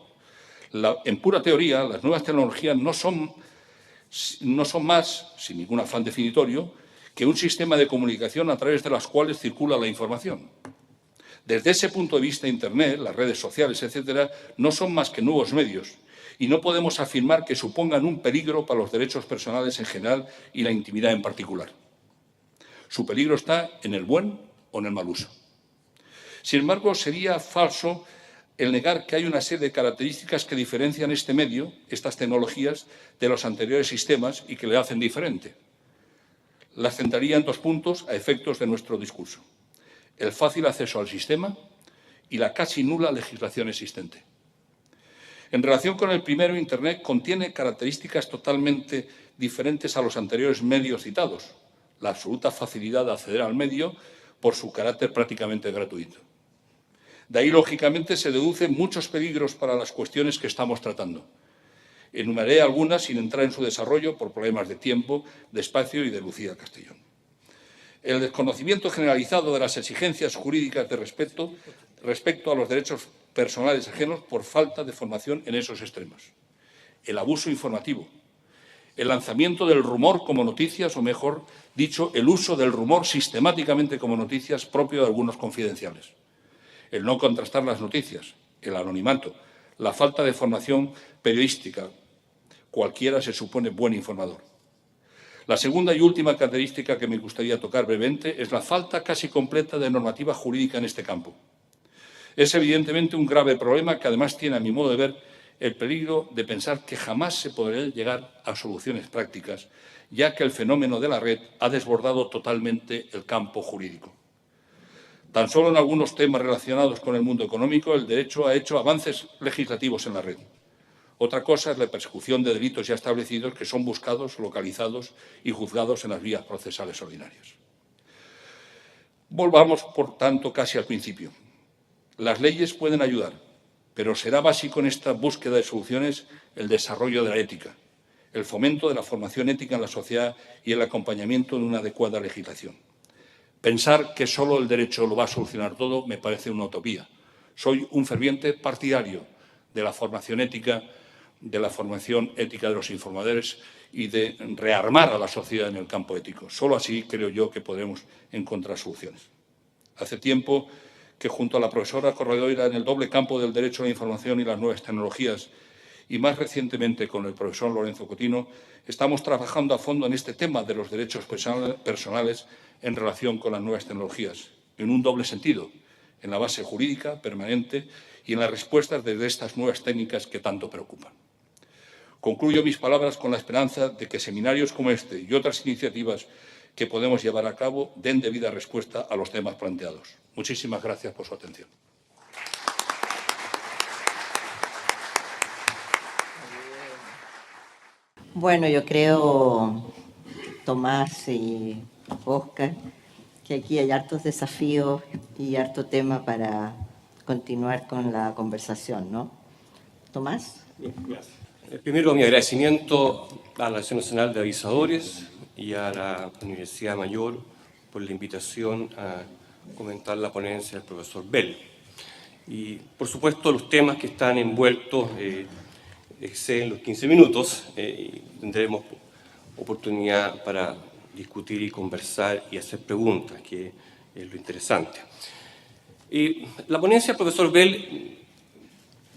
En pura teoría, las nuevas tecnologías no son más, sin ningún afán definitorio, que un sistema de comunicación a través de las cuales circula la información. Desde ese punto de vista, Internet, las redes sociales, etcétera, no son más que nuevos medios y no podemos afirmar que supongan un peligro para los derechos personales en general y la intimidad en particular. Su peligro está en el buen o en el mal uso. Sin embargo, sería falso el negar que hay una serie de características que diferencian este medio, estas tecnologías, de los anteriores sistemas y que le hacen diferente. Las centraría en 2 puntos a efectos de nuestro discurso: el fácil acceso al sistema y la casi nula legislación existente. En relación con el primero, Internet contiene características totalmente diferentes a los anteriores medios citados: la absoluta facilidad de acceder al medio por su carácter prácticamente gratuito. De ahí, lógicamente, se deducen muchos peligros para las cuestiones que estamos tratando. Enumeraré algunas sin entrar en su desarrollo por problemas de tiempo, de espacio y de Lucía Castellón. El desconocimiento generalizado de las exigencias jurídicas de respecto a los derechos personales ajenos por falta de formación en esos extremos. El abuso informativo. El lanzamiento del rumor como noticias, o mejor dicho, el uso del rumor sistemáticamente como noticias propio de algunos confidenciales. El no contrastar las noticias, el anonimato, la falta de formación periodística. Cualquiera se supone buen informador. La segunda y última característica que me gustaría tocar brevemente es la falta casi completa de normativa jurídica en este campo. Es evidentemente un grave problema que además tiene, a mi modo de ver, el peligro de pensar que jamás se podrá llegar a soluciones prácticas, ya que el fenómeno de la red ha desbordado totalmente el campo jurídico. Tan solo en algunos temas relacionados con el mundo económico, el derecho ha hecho avances legislativos en la red. Otra cosa es la persecución de delitos ya establecidos que son buscados, localizados y juzgados en las vías procesales ordinarias. Volvamos, por tanto, casi al principio. Las leyes pueden ayudar, pero será básico en esta búsqueda de soluciones el desarrollo de la ética, el fomento de la formación ética en la sociedad y el acompañamiento de una adecuada legislación. Pensar que solo el derecho lo va a solucionar todo me parece una utopía. Soy un ferviente partidario de la formación ética, de los informadores y de rearmar a la sociedad en el campo ético. Solo así creo yo que podremos encontrar soluciones. Hace tiempo que junto a la profesora Corredoira en el doble campo del derecho a la información y las nuevas tecnologías, y más recientemente con el profesor Lorenzo Cotino, estamos trabajando a fondo en este tema de los derechos personales en relación con las nuevas tecnologías, en un doble sentido, en la base jurídica permanente y en las respuestas desde estas nuevas técnicas que tanto preocupan. Concluyo mis palabras con la esperanza de que seminarios como este y otras iniciativas que podemos llevar a cabo den debida respuesta a los temas planteados. Muchísimas gracias por su atención. Bueno, yo creo, Tomás y Óscar, que aquí hay hartos desafíos y harto tema para continuar con la conversación, ¿no? Tomás. Bien, gracias. Primero, mi agradecimiento a la Asociación Nacional de Avisadores y a la Universidad Mayor por la invitación a comentar la ponencia del profesor Bell. Y, por supuesto, los temas que están envueltos exceden los 15 minutos y tendremos oportunidad para discutir y conversar y hacer preguntas, que es lo interesante. La ponencia del profesor Bell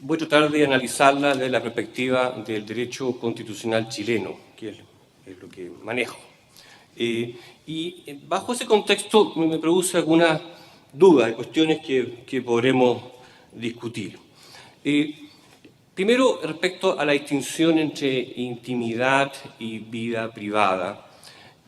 voy a tratar de analizarla desde la perspectiva del derecho constitucional chileno, que es lo que manejo. Y bajo ese contexto me produce algunas dudas y cuestiones que podremos discutir. Primero, respecto a la distinción entre intimidad y vida privada.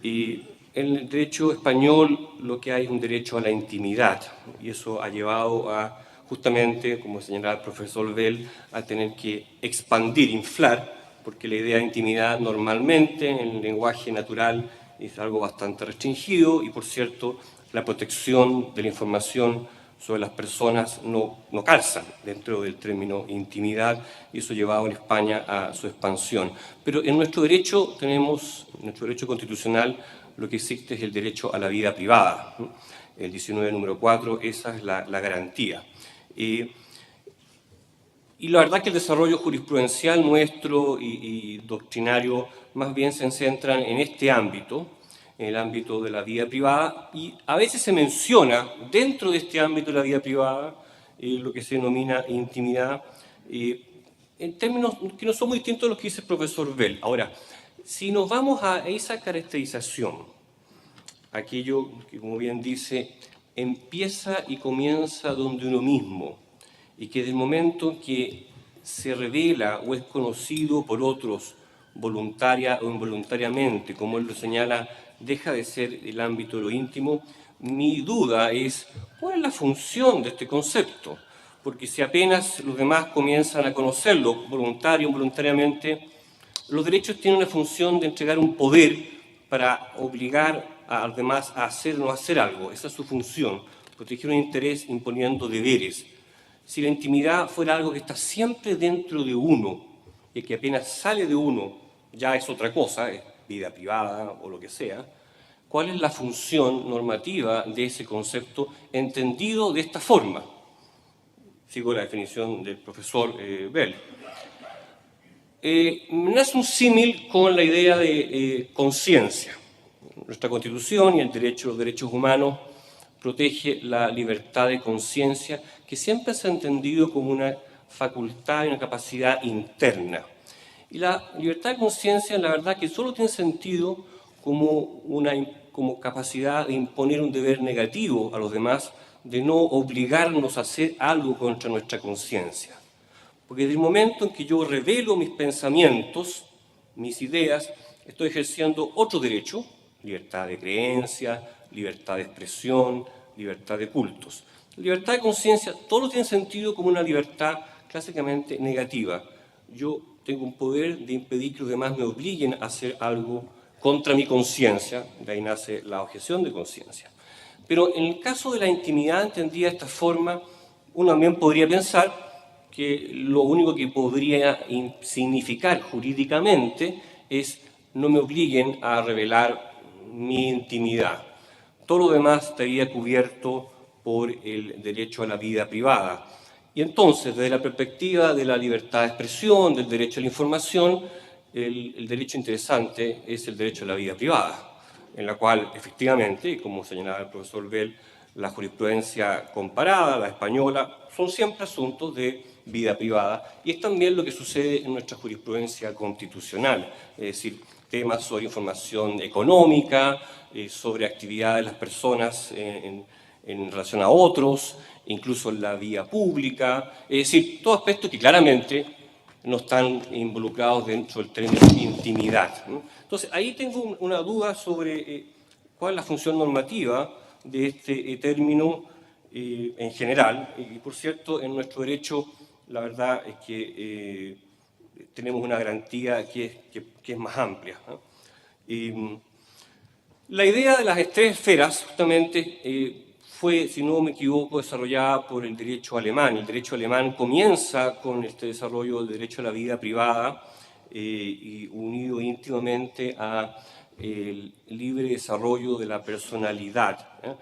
En el derecho español lo que hay es un derecho a la intimidad, y eso ha llevado a, justamente, como señalaba el profesor Bell, a tener que expandir, inflar, porque la idea de intimidad normalmente en el lenguaje natural es algo bastante restringido y, por cierto, la protección de la información sobre las personas no calza dentro del término intimidad, y eso ha llevado en España a su expansión. Pero en nuestro derecho constitucional, lo que existe es el derecho a la vida privada. El 19, número 4, esa es la garantía. Y la verdad que el desarrollo jurisprudencial nuestro y doctrinario más bien se centran en este ámbito, en el ámbito de la vida privada, y a veces se menciona dentro de este ámbito de la vida privada lo que se denomina intimidad, en términos que no son muy distintos a los que dice el profesor Bell. Ahora, si nos vamos a esa caracterización, aquello que, como bien dice, empieza y comienza donde uno mismo, y que desde el momento que se revela o es conocido por otros voluntaria o involuntariamente, como él lo señala, deja de ser el ámbito de lo íntimo, mi duda es cuál es la función de este concepto, porque si apenas los demás comienzan a conocerlo, voluntario o involuntariamente, los derechos tienen una función de entregar un poder para obligar a los demás a hacer o no hacer algo. Esa es su función, proteger un interés imponiendo deberes. Si la intimidad fuera algo que está siempre dentro de uno y que apenas sale de uno ya es otra cosa, es vida privada o lo que sea, ¿cuál es la función normativa de ese concepto entendido de esta forma? Sigo la definición del profesor Bell. Nace un símil con la idea de conciencia. Nuestra Constitución y los derechos humanos protege la libertad de conciencia, que siempre se ha entendido como una facultad y una capacidad interna. Y la libertad de conciencia, la verdad, que solo tiene sentido como capacidad de imponer un deber negativo a los demás, de no obligarnos a hacer algo contra nuestra conciencia. Porque desde el momento en que yo revelo mis pensamientos, mis ideas, estoy ejerciendo otro derecho, libertad de creencia, libertad de expresión, libertad de cultos. La libertad de conciencia todo tiene sentido como una libertad clásicamente negativa. Yo tengo un poder de impedir que los demás me obliguen a hacer algo contra mi conciencia, de ahí nace la objeción de conciencia. Pero en el caso de la intimidad entendida de esta forma, uno también podría pensar que lo único que podría significar jurídicamente es no me obliguen a revelar mi intimidad. Todo lo demás estaría cubierto por el derecho a la vida privada. Y entonces, desde la perspectiva de la libertad de expresión, del derecho a la información, el derecho interesante es el derecho a la vida privada, en la cual, efectivamente, como señalaba el profesor Bell, la jurisprudencia comparada, la española, son siempre asuntos de vida privada, y es también lo que sucede en nuestra jurisprudencia constitucional, es decir, temas sobre información económica, sobre actividades de las personas en relación a otros, incluso en la vía pública, es decir, todos aspectos que claramente no están involucrados dentro del término intimidad, ¿no? Entonces, ahí tengo una duda sobre cuál es la función normativa de este término en general, y por cierto, en nuestro derecho, la verdad es que tenemos una garantía que es más amplia, ¿no? La idea de las tres esferas, justamente, fue, si no me equivoco, desarrollada por el derecho alemán. El derecho alemán comienza con este desarrollo del derecho a la vida privada y unido íntimamente al libre desarrollo de la personalidad, ¿eh?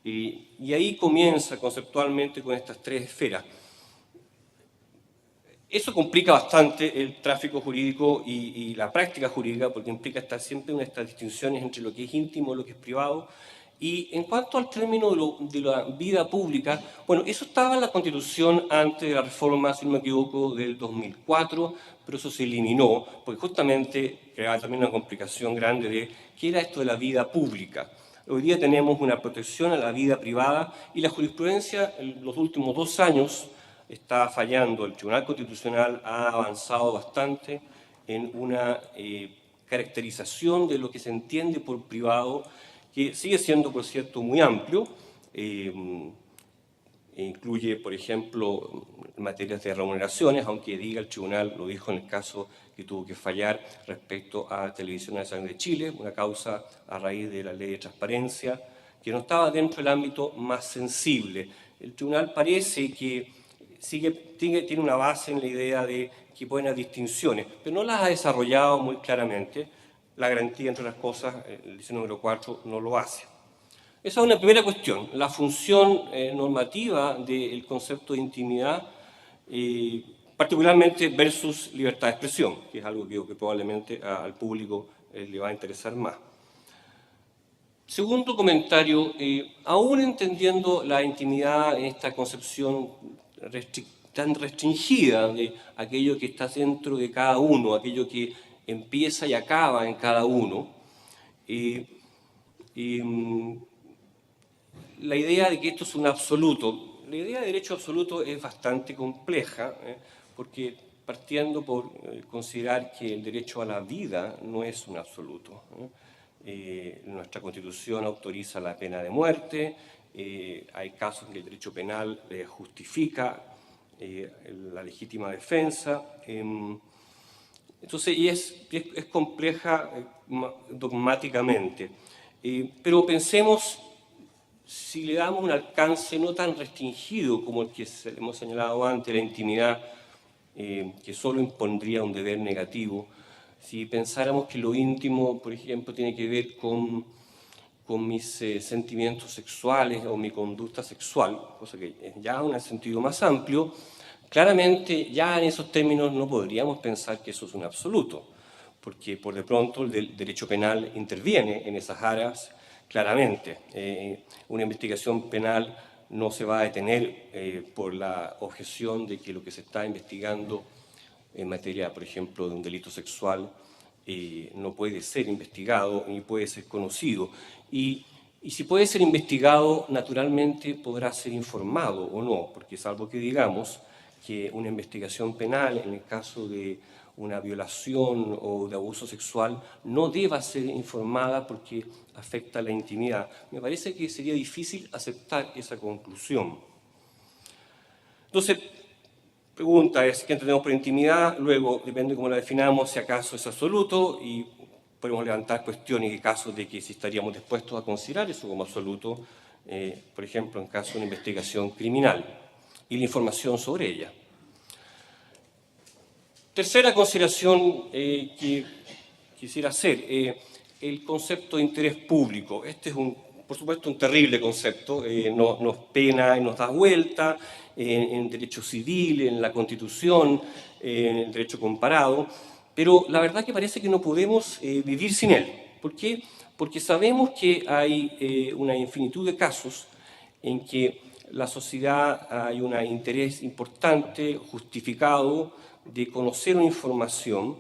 Y ahí comienza conceptualmente con estas tres esferas. Eso complica bastante el tráfico jurídico y la práctica jurídica, porque implica estar siempre en estas distinciones entre lo que es íntimo y lo que es privado. Y en cuanto al término de la vida pública, bueno, eso estaba en la Constitución antes de la reforma, si no me equivoco, del 2004, pero eso se eliminó, porque justamente creaba también una complicación grande de qué era esto de la vida pública. Hoy día tenemos una protección a la vida privada y la jurisprudencia en los últimos 2 años está fallando. El Tribunal Constitucional ha avanzado bastante en una caracterización de lo que se entiende por privado, que sigue siendo, por cierto, muy amplio. Incluye, por ejemplo, materias de remuneraciones, aunque diga el tribunal, lo dijo en el caso que tuvo que fallar respecto a Televisión Nacional de Chile, una causa a raíz de la ley de transparencia, que no estaba dentro del ámbito más sensible. El tribunal parece que tiene una base en la idea de que pueden haber distinciones, pero no las ha desarrollado muy claramente. La garantía, entre otras cosas, el diseño número 4 no lo hace. Esa es una primera cuestión, la función normativa del concepto de intimidad, particularmente versus libertad de expresión, que es algo que probablemente al público le va a interesar más. Segundo comentario, aún entendiendo la intimidad en esta concepción tan restringida de aquello que está dentro de cada uno, aquello que empieza y acaba en cada uno. La idea de que esto es un absoluto, la idea de derecho absoluto es bastante compleja, porque partiendo por considerar que el derecho a la vida no es un absoluto. Nuestra Constitución autoriza la pena de muerte, hay casos en que el derecho penal justifica la legítima defensa. Entonces, y es compleja dogmáticamente. Pero pensemos, si le damos un alcance no tan restringido como el que hemos señalado antes, la intimidad, que solo impondría un deber negativo, si pensáramos que lo íntimo, por ejemplo, tiene que ver con mis sentimientos sexuales o mi conducta sexual, cosa que es ya un sentido más amplio, claramente ya en esos términos no podríamos pensar que eso es un absoluto, porque por de pronto el derecho penal interviene en esas áreas claramente. Una investigación penal no se va a detener por la objeción de que lo que se está investigando en materia, por ejemplo, de un delito sexual no puede ser investigado ni puede ser conocido. Y si puede ser investigado, naturalmente podrá ser informado o no, porque salvo que digamos que una investigación penal, en el caso de una violación o de abuso sexual, no deba ser informada porque afecta la intimidad. Me parece que sería difícil aceptar esa conclusión. Entonces, pregunta es, ¿qué entendemos por intimidad? Luego, depende de cómo la definamos, si acaso es absoluto, y podemos levantar cuestiones y casos de que si estaríamos dispuestos a considerar eso como absoluto, por ejemplo, en caso de una investigación criminal y la información sobre ella. Tercera consideración que quisiera hacer, el concepto de interés público. Este es, por supuesto, un terrible concepto, nos pena y nos da vuelta en derecho civil, en la Constitución, en el derecho comparado, pero la verdad que parece que no podemos vivir sin él. ¿Por qué? Porque sabemos que hay una infinitud de casos en que la sociedad hay un interés importante, justificado, de conocer una información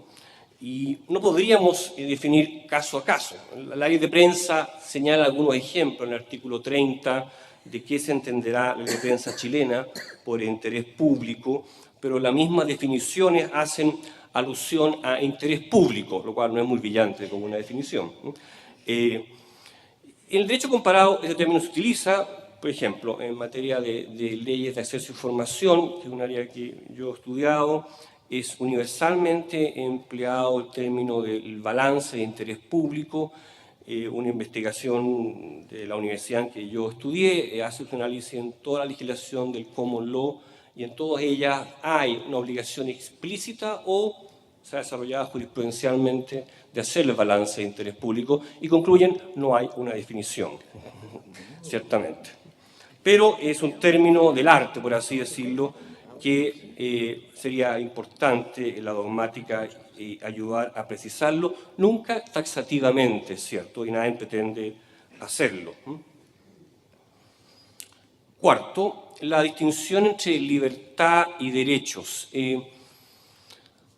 y no podríamos definir caso a caso. La ley de prensa señala algunos ejemplos en el artículo 30 de qué se entenderá la ley de prensa chilena por interés público, pero las mismas definiciones hacen alusión a interés público, lo cual no es muy brillante como una definición. En el derecho comparado este término se utiliza, por ejemplo, en materia de leyes de acceso a información, que es un área que yo he estudiado, es universalmente empleado el término del balance de interés público. Una investigación de la universidad en que yo estudié hace un análisis en toda la legislación del common law y en todas ellas hay una obligación explícita o se ha desarrollado jurisprudencialmente de hacer el balance de interés público y concluyen no hay una definición, ciertamente. Pero es un término del arte, por así decirlo, que sería importante en la dogmática ayudar a precisarlo, nunca taxativamente, ¿cierto? Y nadie pretende hacerlo. Cuarto, la distinción entre libertad y derechos.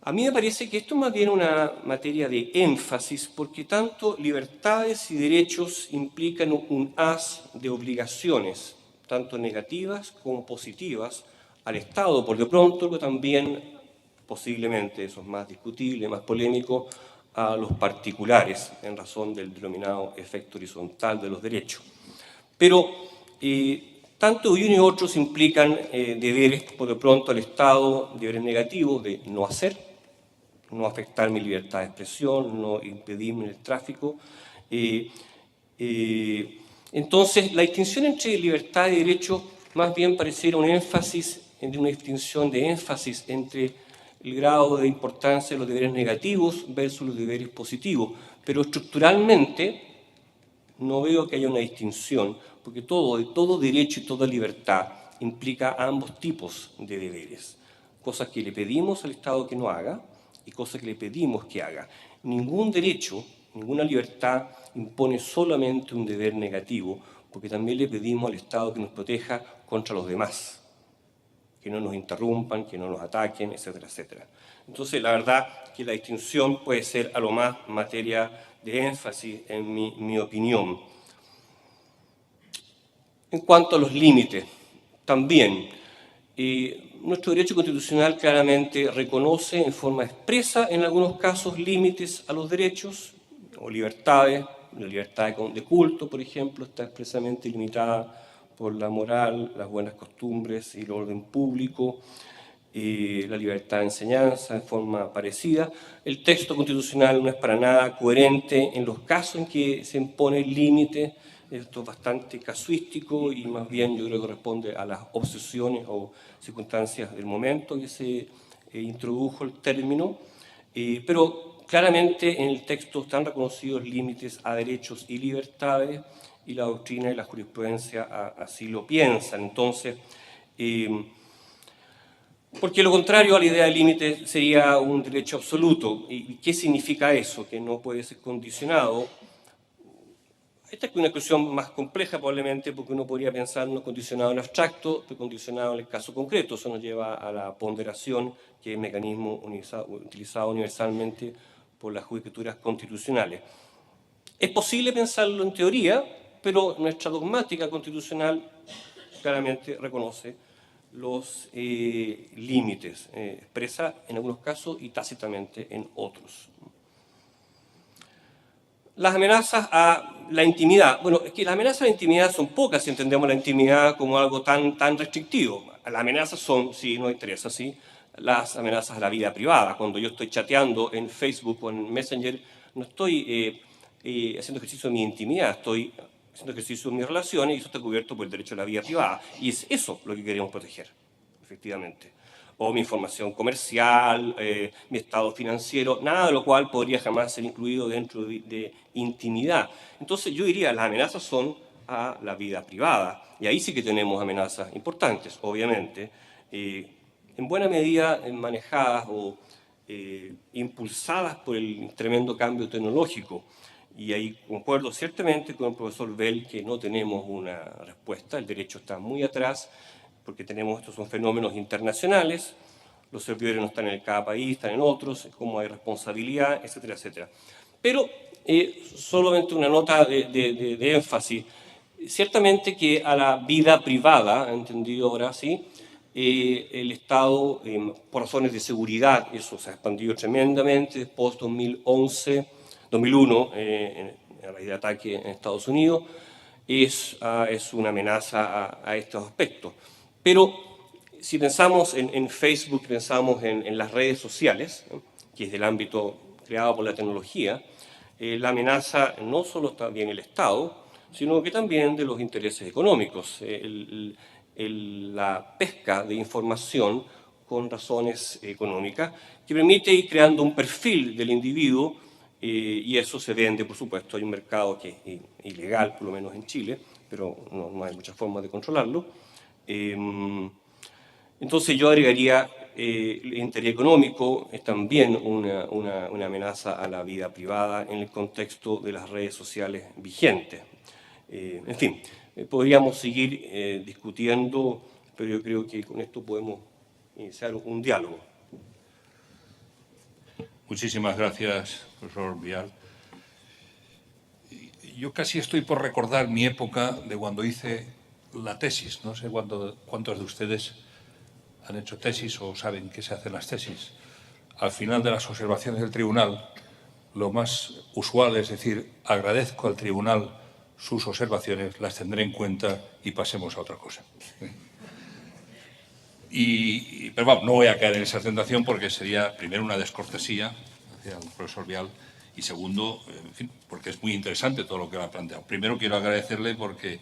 A mí me parece que esto es más bien una materia de énfasis, porque tanto libertades y derechos implican un haz de obligaciones, tanto negativas como positivas, al Estado, por de pronto, pero también, posiblemente, eso es más discutible, más polémico, a los particulares, en razón del denominado efecto horizontal de los derechos. Pero tanto uno y otros implican deberes, por de pronto, al Estado, deberes negativos de no hacer, no afectar mi libertad de expresión, no impedirme el tráfico. Entonces, la distinción entre libertad y derecho más bien pareciera un énfasis, una distinción de énfasis entre el grado de importancia de los deberes negativos versus los deberes positivos. Pero estructuralmente no veo que haya una distinción, porque todo derecho y toda libertad implica ambos tipos de deberes. Cosas que le pedimos al Estado que no haga y cosas que le pedimos que haga. Ningún derecho, ninguna libertad impone solamente un deber negativo, porque también le pedimos al Estado que nos proteja contra los demás. que no nos interrumpan, que no nos ataquen, etcétera, etcétera. Entonces, la verdad que la distinción puede ser a lo más materia de énfasis, en mi opinión. En cuanto a los límites, también, nuestro derecho constitucional claramente reconoce en forma expresa, en algunos casos, límites a los derechos o libertades. La libertad de culto, por ejemplo, está expresamente limitada por la moral, las buenas costumbres y el orden público. La libertad de enseñanza en forma parecida. El texto constitucional no es para nada coherente en los casos en que se impone límite. Esto es bastante casuístico y más bien yo creo que responde a las obsesiones o circunstancias del momento que se introdujo el término. Pero claramente en el texto están reconocidos límites a derechos y libertades y la doctrina y la jurisprudencia así lo piensan. Entonces, porque lo contrario a la idea de límite sería un derecho absoluto. ¿Y qué significa eso? Que no puede ser condicionado. Esta es una cuestión más compleja probablemente porque uno podría pensar no condicionado en abstracto, pero condicionado en el caso concreto. Eso nos lleva a la ponderación, que es el mecanismo utilizado universalmente por las judicaturas constitucionales. Es posible pensarlo en teoría, pero nuestra dogmática constitucional claramente reconoce los límites, expresa en algunos casos y tácitamente en otros. Las amenazas a la intimidad. Bueno, es que las amenazas a la intimidad son pocas si entendemos la intimidad como algo tan restrictivo. Las amenazas son, si nos interesa, ¿sí?, las amenazas a la vida privada. Cuando yo estoy chateando en Facebook o en Messenger, no estoy haciendo ejercicio de mi intimidad, estoy haciendo ejercicio de mis relaciones y eso está cubierto por el derecho a la vida privada. Y es eso lo que queremos proteger, efectivamente. O mi información comercial, mi estado financiero, nada de lo cual podría jamás ser incluido dentro de intimidad. Entonces yo diría, las amenazas son a la vida privada. Y ahí sí que tenemos amenazas importantes, obviamente, en buena medida manejadas o impulsadas por el tremendo cambio tecnológico. Y ahí concuerdo ciertamente con el profesor Bell que no tenemos una respuesta, el derecho está muy atrás, porque estos son fenómenos internacionales, los servidores no están en cada país, están en otros, cómo hay responsabilidad, etcétera, etcétera. Pero solamente una nota de énfasis. Ciertamente que a la vida privada, entendido ahora sí, el Estado, por razones de seguridad, eso se ha expandido tremendamente después de 2001, en la raíz de ataque en Estados Unidos, es una amenaza a estos aspectos. Pero si pensamos en Facebook, pensamos en las redes sociales, ¿no?, que es del ámbito creado por la tecnología, la amenaza no solo está bien el Estado, sino que también de los intereses económicos. La pesca de información con razones económicas que permite ir creando un perfil del individuo y eso se vende, por supuesto. Hay un mercado que es ilegal, por lo menos en Chile, pero no hay muchas formas de controlarlo. Entonces yo agregaría el interés económico es también una amenaza a la vida privada en el contexto de las redes sociales vigentes. En fin, podríamos seguir discutiendo, pero yo creo que con esto podemos iniciar un diálogo. Muchísimas gracias, profesor Vial. Yo casi estoy por recordar mi época de cuando hice la tesis. No sé cuántos de ustedes han hecho tesis o saben qué se hacen las tesis. Al final de las observaciones del tribunal, lo más usual es decir, agradezco al tribunal sus observaciones, las tendré en cuenta y pasemos a otra cosa. Pero vamos, no voy a caer en esa tentación porque sería, primero, una descortesía hacia el profesor Vial y segundo, en fin, porque es muy interesante todo lo que ha planteado. Primero quiero agradecerle porque,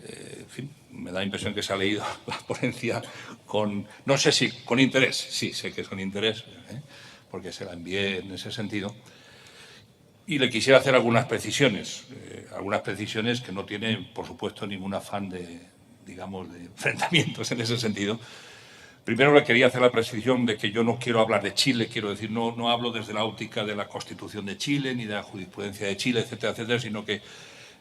en fin, me da la impresión que se ha leído la ponencia con, no sé si con interés, sí, sé que es con interés, porque se la envié en ese sentido. Y le quisiera hacer algunas precisiones que no tienen, por supuesto, ningún afán de enfrentamientos en ese sentido. Primero le quería hacer la precisión de que yo no quiero hablar de Chile, quiero decir, no hablo desde la óptica de la Constitución de Chile, ni de la jurisprudencia de Chile, etcétera, etcétera, sino que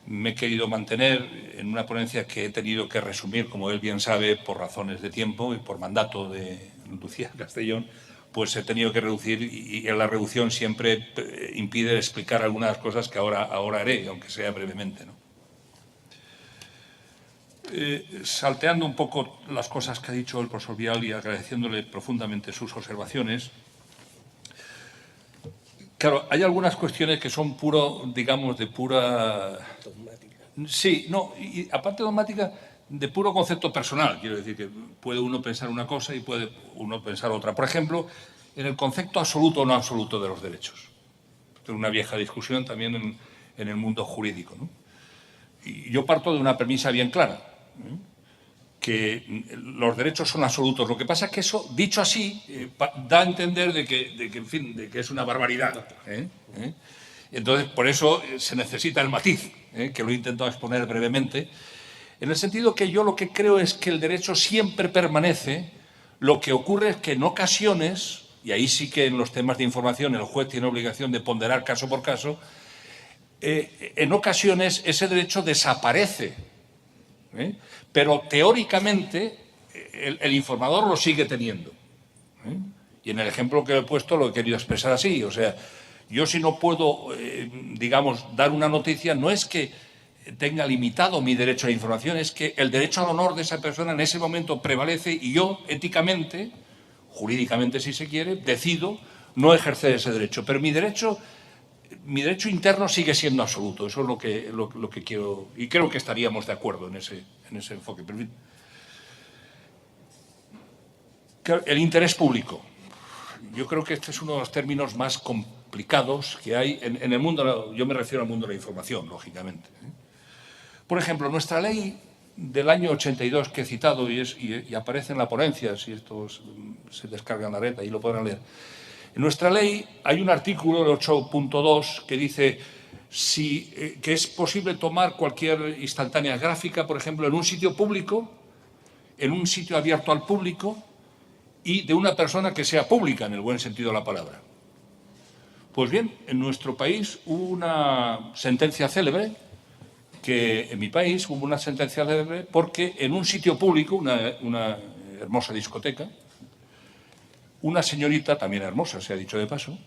me he querido mantener en una ponencia que he tenido que resumir, como él bien sabe, por razones de tiempo y por mandato de Lucía Castellón, pues he tenido que reducir y la reducción siempre impide explicar algunas cosas que ahora haré, aunque sea brevemente, ¿no? Salteando un poco las cosas que ha dicho el profesor Vial y agradeciéndole profundamente sus observaciones, claro, hay algunas cuestiones que son digamos, de pura... Dogmática. Sí, no, y aparte dogmática, de puro concepto personal. Quiero decir que puede uno pensar una cosa y puede uno pensar otra. Por ejemplo, en el concepto absoluto o no absoluto de los derechos. Es una vieja discusión también en el mundo jurídico, ¿no? Y yo parto de una premisa bien clara, que los derechos son absolutos. Lo que pasa es que eso, dicho así, da a entender de que es una barbaridad. Entonces, por eso se necesita el matiz, que lo he intentado exponer brevemente, en el sentido que yo lo que creo es que el derecho siempre permanece. Lo que ocurre es que en ocasiones, y ahí sí que en los temas de información el juez tiene obligación de ponderar caso por caso, en ocasiones ese derecho desaparece, pero teóricamente el informador lo sigue teniendo. Y en el ejemplo que he puesto lo he querido expresar así. O sea, yo si no puedo, digamos, dar una noticia, no es que tenga limitado mi derecho a la información, es que el derecho al honor de esa persona en ese momento prevalece y yo, éticamente, jurídicamente si se quiere, decido no ejercer ese derecho. Pero mi derecho interno sigue siendo absoluto. Eso es lo que quiero, y creo que estaríamos de acuerdo en ese enfoque. El interés público. Yo creo que este es uno de los términos más complicados que hay en el mundo. Yo me refiero al mundo de la información, lógicamente. Por ejemplo, nuestra ley del año 82 que he citado y aparece en la ponencia, si esto se descarga en la red, ahí lo podrán leer. En nuestra ley hay un artículo, el 8.2, que dice que es posible tomar cualquier instantánea gráfica, por ejemplo, en un sitio público, en un sitio abierto al público y de una persona que sea pública, en el buen sentido de la palabra. Pues bien, en nuestro país hubo una sentencia célebre, que en mi país hubo una sentencia célebre porque en un sitio público, una hermosa discoteca, una señorita, también hermosa, se ha dicho de paso,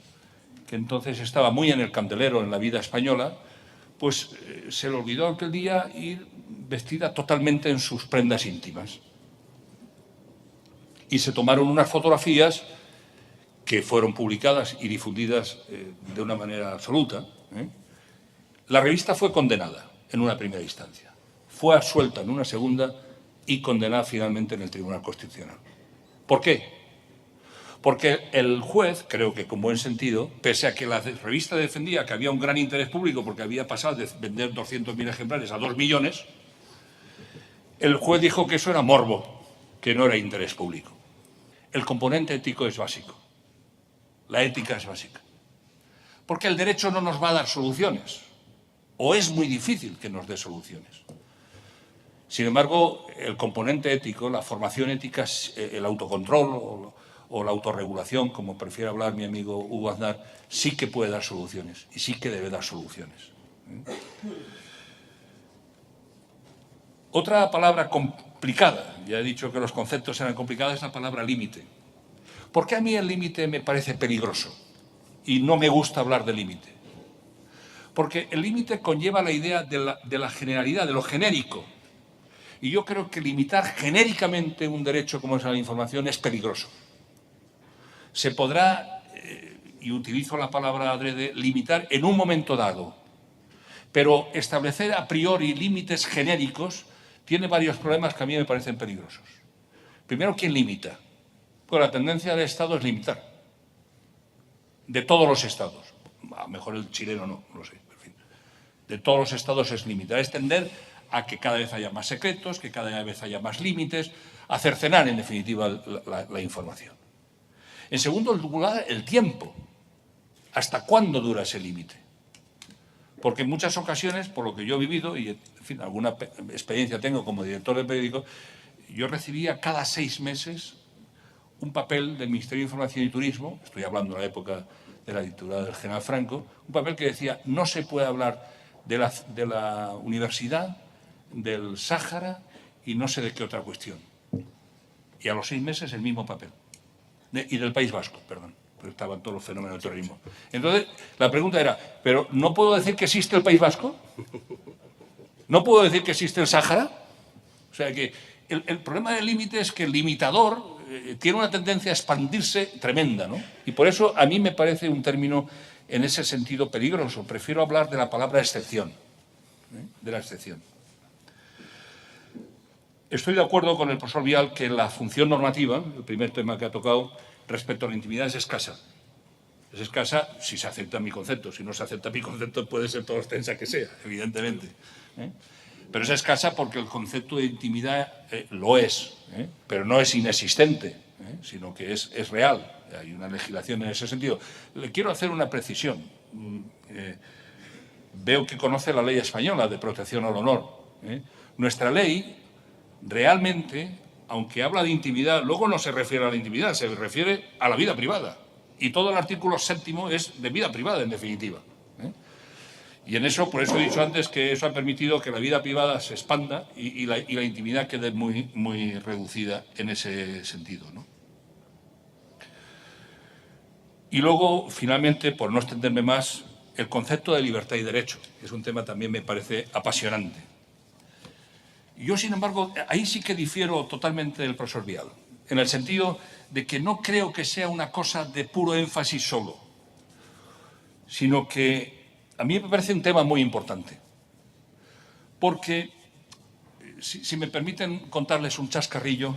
que entonces estaba muy en el candelero en la vida española, pues se le olvidó aquel día ir vestida totalmente en sus prendas íntimas. Y se tomaron unas fotografías que fueron publicadas y difundidas de una manera absoluta. La revista fue condenada en una primera instancia, fue absuelta en una segunda y condenada finalmente en el Tribunal Constitucional. ¿Por qué? Porque el juez, creo que con buen sentido, pese a que la revista defendía que había un gran interés público porque había pasado de vender 200.000 ejemplares a 2 millones, el juez dijo que eso era morbo, que no era interés público. El componente ético es básico, la ética es básica, porque el derecho no nos va a dar soluciones, o es muy difícil que nos dé soluciones. Sin embargo, el componente ético, la formación ética, el autocontrol o la autorregulación, como prefiere hablar mi amigo Hugo Aznar, sí que puede dar soluciones y sí que debe dar soluciones. Otra palabra complicada, ya he dicho que los conceptos eran complicados, es la palabra límite. ¿Por qué a mí el límite me parece peligroso? Y no me gusta hablar de límite. Porque el límite conlleva la idea de la generalidad, de lo genérico. Y yo creo que limitar genéricamente un derecho como es la información es peligroso. Se podrá, y utilizo la palabra adrede, limitar en un momento dado. Pero establecer a priori límites genéricos tiene varios problemas que a mí me parecen peligrosos. Primero, ¿quién limita? Pues la tendencia del Estado es limitar. De todos los Estados. A lo mejor el chileno no lo sé. En fin. De todos los Estados es limitar. Es tender a que cada vez haya más secretos, que cada vez haya más límites, a cercenar, en definitiva, la información. En segundo lugar, el tiempo. ¿Hasta cuándo dura ese límite? Porque en muchas ocasiones, por lo que yo he vivido, y en fin, alguna experiencia tengo como director de periódico, yo recibía cada 6 meses un papel del Ministerio de Información y Turismo, estoy hablando de la época de la dictadura del general Franco, un papel que decía no se puede hablar de la Universidad, del Sáhara y no sé de qué otra cuestión. Y a los 6 meses el mismo papel. Y del País Vasco, perdón, porque estaban todos los fenómenos del terrorismo. Entonces, la pregunta era, ¿pero no puedo decir que existe el País Vasco? ¿No puedo decir que existe el Sáhara? O sea que el problema del límite es que el limitador tiene una tendencia a expandirse tremenda, ¿no? Y por eso a mí me parece un término en ese sentido peligroso. Prefiero hablar de la palabra excepción, de la excepción. Estoy de acuerdo con el profesor Vial que la función normativa, el primer tema que ha tocado, respecto a la intimidad es escasa. Es escasa si se acepta mi concepto. Si no se acepta mi concepto puede ser todo extensa que sea, evidentemente. Pero es escasa porque el concepto de intimidad lo es, pero no es inexistente, sino que es real. Hay una legislación en ese sentido. Le quiero hacer una precisión. Veo que conoce la ley española de protección al honor. Nuestra ley realmente, aunque habla de intimidad, luego no se refiere a la intimidad, se refiere a la vida privada. Y todo el artículo 7º es de vida privada, en definitiva. Y en eso, por eso he dicho antes que eso ha permitido que la vida privada se expanda y la intimidad quede muy, muy reducida en ese sentido, ¿no? Y luego, finalmente, por no extenderme más, el concepto de libertad y derecho, que es un tema también me parece apasionante. Yo, sin embargo, ahí sí que difiero totalmente del profesor Vial, en el sentido de que no creo que sea una cosa de puro énfasis solo, sino que a mí me parece un tema muy importante, porque, si me permiten contarles un chascarrillo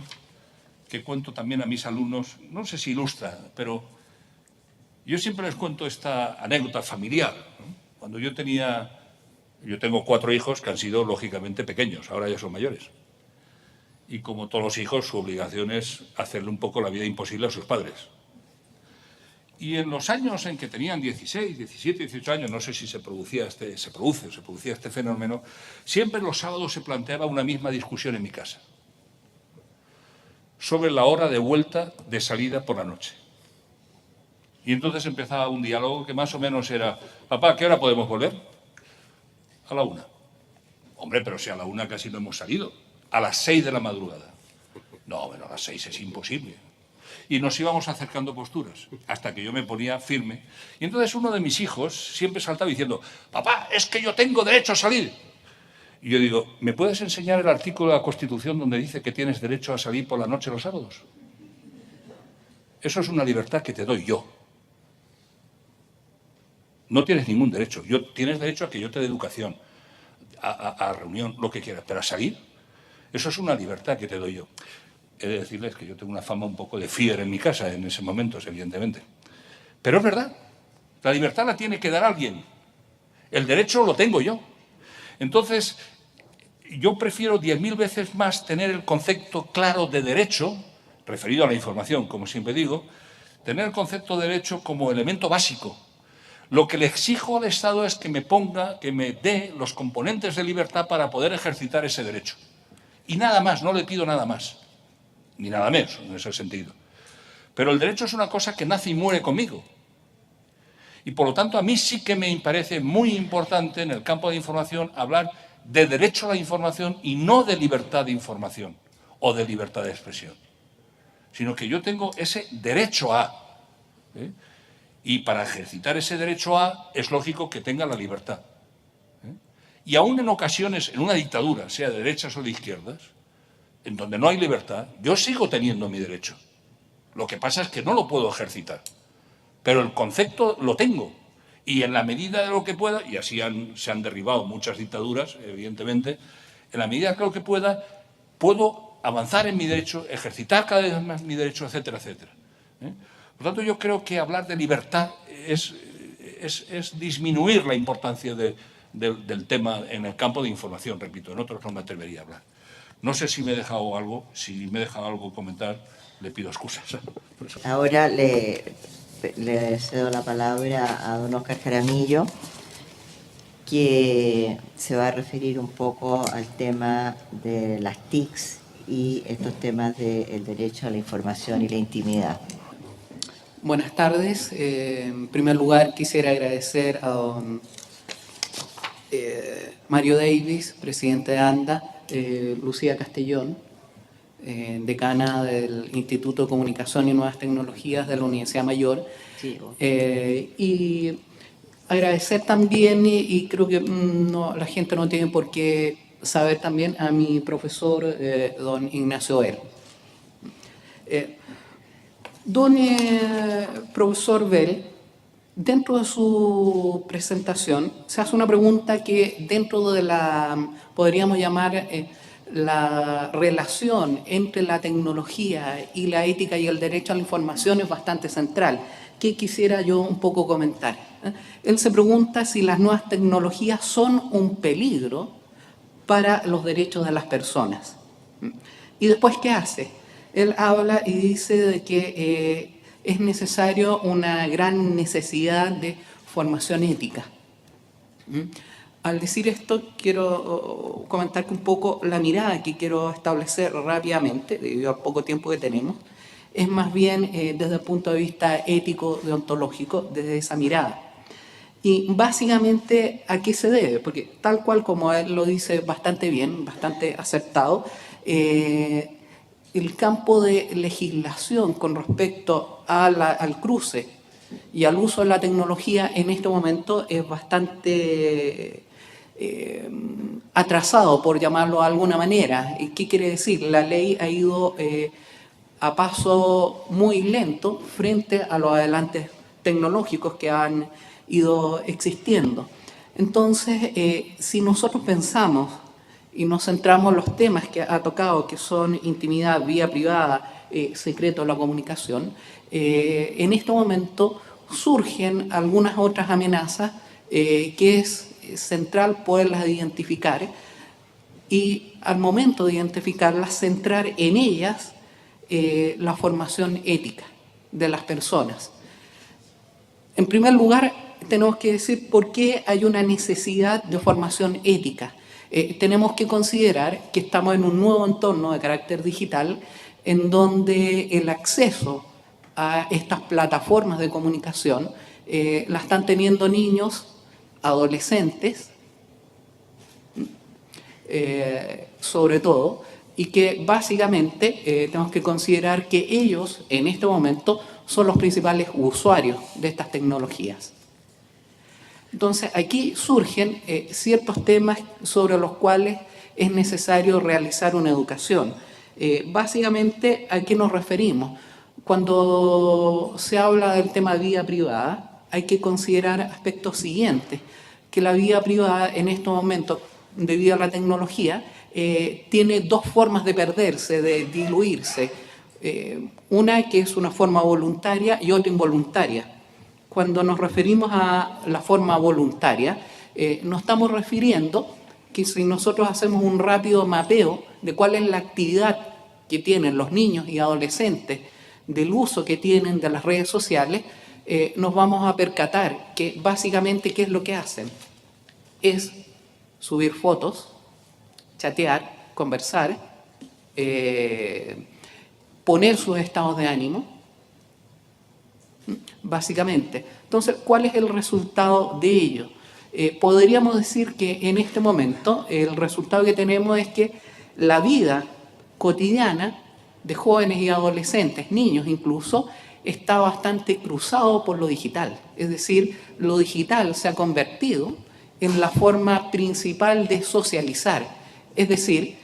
que cuento también a mis alumnos, no sé si ilustra, pero yo siempre les cuento esta anécdota familiar, ¿no? Cuando yo tengo 4 hijos que han sido lógicamente pequeños, ahora ya son mayores. Y como todos los hijos, su obligación es hacerle un poco la vida imposible a sus padres. Y en los años en que tenían 16, 17, 18 años, no sé si se producía este fenómeno, siempre los sábados se planteaba una misma discusión en mi casa sobre la hora de vuelta de salida por la noche. Y entonces empezaba un diálogo que más o menos era: papá, ¿a qué hora podemos volver? A la 1. Hombre, pero si a la 1 casi no hemos salido. A las 6 de la madrugada. No, bueno, a las 6 es imposible. Y nos íbamos acercando posturas, hasta que yo me ponía firme. Y entonces uno de mis hijos siempre saltaba diciendo: papá, es que yo tengo derecho a salir. Y yo digo: ¿me puedes enseñar el artículo de la Constitución donde dice que tienes derecho a salir por la noche los sábados? Eso es una libertad que te doy yo. No tienes ningún derecho. Tienes derecho a que yo te dé educación, a reunión, lo que quieras, pero a salir, eso es una libertad que te doy yo. He de decirles que yo tengo una fama un poco de fiebre en mi casa en ese momento, evidentemente. Pero es verdad, la libertad la tiene que dar alguien. El derecho lo tengo yo. Entonces, yo prefiero 10.000 veces más tener el concepto claro de derecho, referido a la información, como siempre digo, tener el concepto de derecho como elemento básico. Lo que le exijo al Estado es que me dé los componentes de libertad para poder ejercitar ese derecho. Y nada más, no le pido nada más, ni nada menos en ese sentido. Pero el derecho es una cosa que nace y muere conmigo. Y por lo tanto a mí sí que me parece muy importante en el campo de información hablar de derecho a la información y no de libertad de información o de libertad de expresión, sino que yo tengo ese derecho a... Y para ejercitar ese derecho a, es lógico que tenga la libertad. Y aún en ocasiones, en una dictadura, sea de derechas o de izquierdas, en donde no hay libertad, yo sigo teniendo mi derecho. Lo que pasa es que no lo puedo ejercitar. Pero el concepto lo tengo. Y en la medida de lo que pueda, y así se han derribado muchas dictaduras, evidentemente, en la medida de lo que pueda, puedo avanzar en mi derecho, ejercitar cada vez más mi derecho, etcétera, etcétera. Por lo tanto, yo creo que hablar de libertad es disminuir la importancia del tema en el campo de información, repito, en otros no me atrevería a hablar. No sé si me he dejado algo, si me he dejado algo comentar, le pido excusas. Ahora le cedo la palabra a don Óscar Jaramillo, que se va a referir un poco al tema de las TICs y estos temas del derecho a la información y la intimidad. Buenas tardes. En primer lugar, quisiera agradecer a don Mario Davis, presidente de ANDA, Lucía Castellón, decana del Instituto de Comunicación y Nuevas Tecnologías de la Universidad Mayor. Sí. Y agradecer también, y creo que la gente no tiene por qué saber también, a mi profesor, don Ignacio Bell. Don profesor Bell, dentro de su presentación, se hace una pregunta que dentro de la, podríamos llamar, la relación entre la tecnología y la ética y el derecho a la información es bastante central, que quisiera yo un poco comentar. Él se pregunta si las nuevas tecnologías son un peligro para los derechos de las personas. Y después, ¿qué hace? Él habla y dice de que es necesario una gran necesidad de formación ética. Al decir esto, quiero comentar que un poco la mirada que quiero establecer rápidamente, debido al poco tiempo que tenemos, es más bien desde el punto de vista ético, deontológico, desde esa mirada. Y básicamente, ¿a qué se debe? Porque tal cual como él lo dice bastante bien, bastante acertado, el campo de legislación con respecto al cruce y al uso de la tecnología en este momento es bastante atrasado, por llamarlo de alguna manera. ¿Qué quiere decir? La ley ha ido a paso muy lento frente a los adelantes tecnológicos que han ido existiendo. Entonces, si nosotros pensamos y nos centramos en los temas que ha tocado, que son intimidad, vida privada, secreto de la comunicación, en este momento surgen algunas otras amenazas que es central poderlas identificar y al momento de identificarlas, centrar en ellas la formación ética de las personas. En primer lugar, tenemos que decir por qué hay una necesidad de formación ética. Tenemos que considerar que estamos en un nuevo entorno de carácter digital en donde el acceso a estas plataformas de comunicación la están teniendo niños, adolescentes, sobre todo, y que básicamente tenemos que considerar que ellos en este momento son los principales usuarios de estas tecnologías. Entonces, aquí surgen ciertos temas sobre los cuales es necesario realizar una educación. Básicamente, ¿a qué nos referimos? Cuando se habla del tema de vida privada, hay que considerar aspectos siguientes, que la vida privada en estos momentos, debido a la tecnología, tiene dos formas de perderse, de diluirse. Una que es una forma voluntaria y otra involuntaria. Cuando nos referimos a la forma voluntaria, nos estamos refiriendo que si nosotros hacemos un rápido mapeo de cuál es la actividad que tienen los niños y adolescentes, del uso que tienen de las redes sociales, nos vamos a percatar que básicamente ¿qué es lo que hacen? Es subir fotos, chatear, conversar, poner sus estados de ánimo, básicamente. Entonces, ¿cuál es el resultado de ello? Podríamos decir que en este momento el resultado que tenemos es que la vida cotidiana de jóvenes y adolescentes, niños incluso, está bastante cruzado por lo digital. Es decir, lo digital se ha convertido en la forma principal de socializar. Es decir,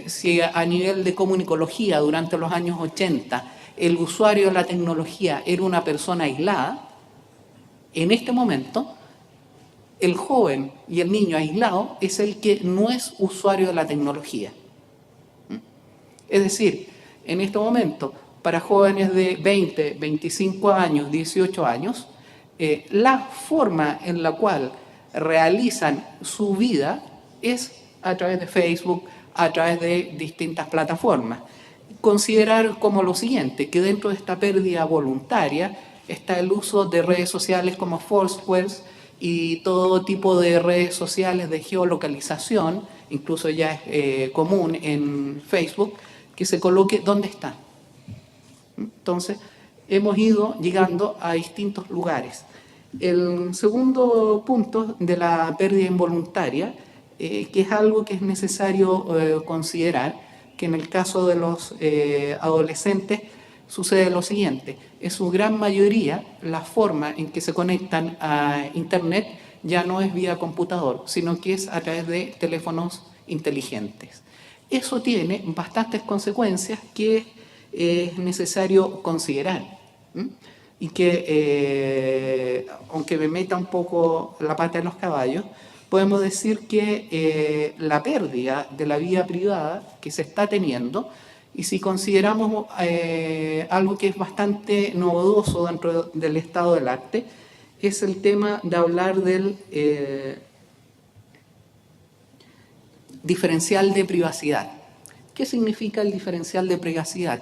si a nivel de comunicología durante los años 80 el usuario de la tecnología era una persona aislada, en este momento el joven y el niño aislado es el que no es usuario de la tecnología. Es decir, en este momento, para jóvenes de 20, 25 años, 18 años, la forma en la cual realizan su vida es a través de Facebook, a través de distintas plataformas. Considerar como lo siguiente, que dentro de esta pérdida voluntaria está el uso de redes sociales como Foursquare y todo tipo de redes sociales de geolocalización, incluso ya es común en Facebook, que se coloque dónde está. Entonces, hemos ido llegando a distintos lugares. El segundo punto de la pérdida involuntaria, que es algo que es necesario considerar, que en el caso de los adolescentes sucede lo siguiente: en su gran mayoría la forma en que se conectan a Internet ya no es vía computador, sino que es a través de teléfonos inteligentes. Eso tiene bastantes consecuencias que es necesario considerar. Y que, aunque me meta un poco la pata en los caballos, podemos decir que la pérdida de la vida privada que se está teniendo, y si consideramos algo que es bastante novedoso dentro del estado del arte, es el tema de hablar del diferencial de privacidad. ¿Qué significa el diferencial de privacidad?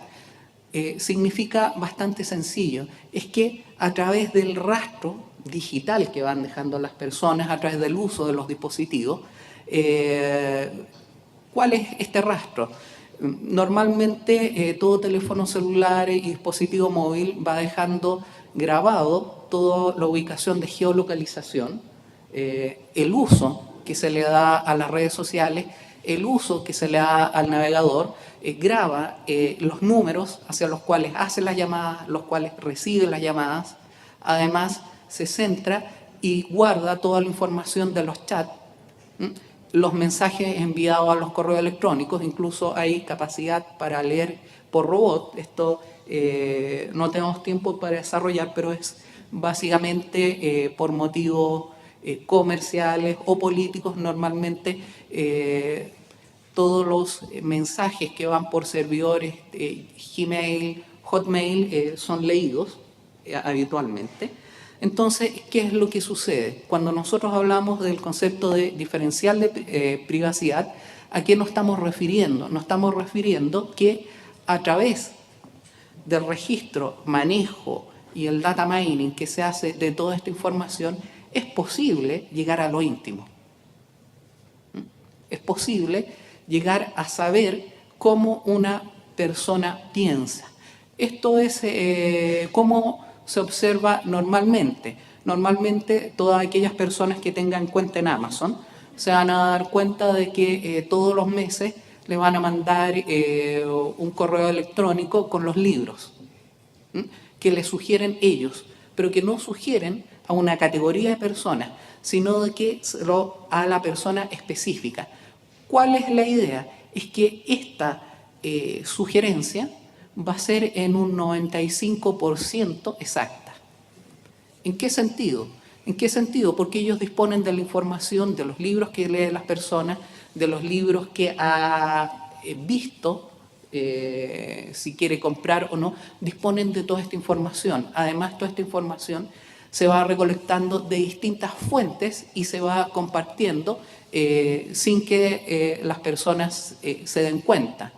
Significa bastante sencillo, es que a través del rastro digital que van dejando las personas, a través del uso de los dispositivos, ¿cuál es este rastro? Normalmente todo teléfono celular y dispositivo móvil va dejando grabado toda la ubicación de geolocalización, el uso que se le da a las redes sociales, el uso que se le da al navegador, graba los números hacia los cuales hace las llamadas, los cuales recibe las llamadas. Además, se centra y guarda toda la información de los chats, los mensajes enviados a los correos electrónicos. Incluso hay capacidad para leer por robot. Esto no tenemos tiempo para desarrollar, pero es básicamente por motivos comerciales o políticos. Normalmente todos los mensajes que van por servidores Gmail, Hotmail, son leídos habitualmente. Entonces, ¿qué es lo que sucede? Cuando nosotros hablamos del concepto de diferencial de privacidad, ¿a qué nos estamos refiriendo? Nos estamos refiriendo que a través del registro, manejo y el data mining que se hace de toda esta información, es posible llegar a lo íntimo. Es posible llegar a saber cómo una persona piensa. Esto es cómo se observa normalmente. Normalmente todas aquellas personas que tengan cuenta en Amazon se van a dar cuenta de que todos los meses le van a mandar un correo electrónico con los libros que le sugieren ellos, pero que no sugieren a una categoría de personas, sino de que a la persona específica. ¿Cuál es la idea? Es que esta sugerencia va a ser en un 95% exacta. ¿En qué sentido? ¿En qué sentido? Porque ellos disponen de la información de los libros que leen las personas, de los libros que ha visto, si quiere comprar o no, disponen de toda esta información. Además, toda esta información se va recolectando de distintas fuentes y se va compartiendo sin que las personas se den cuenta.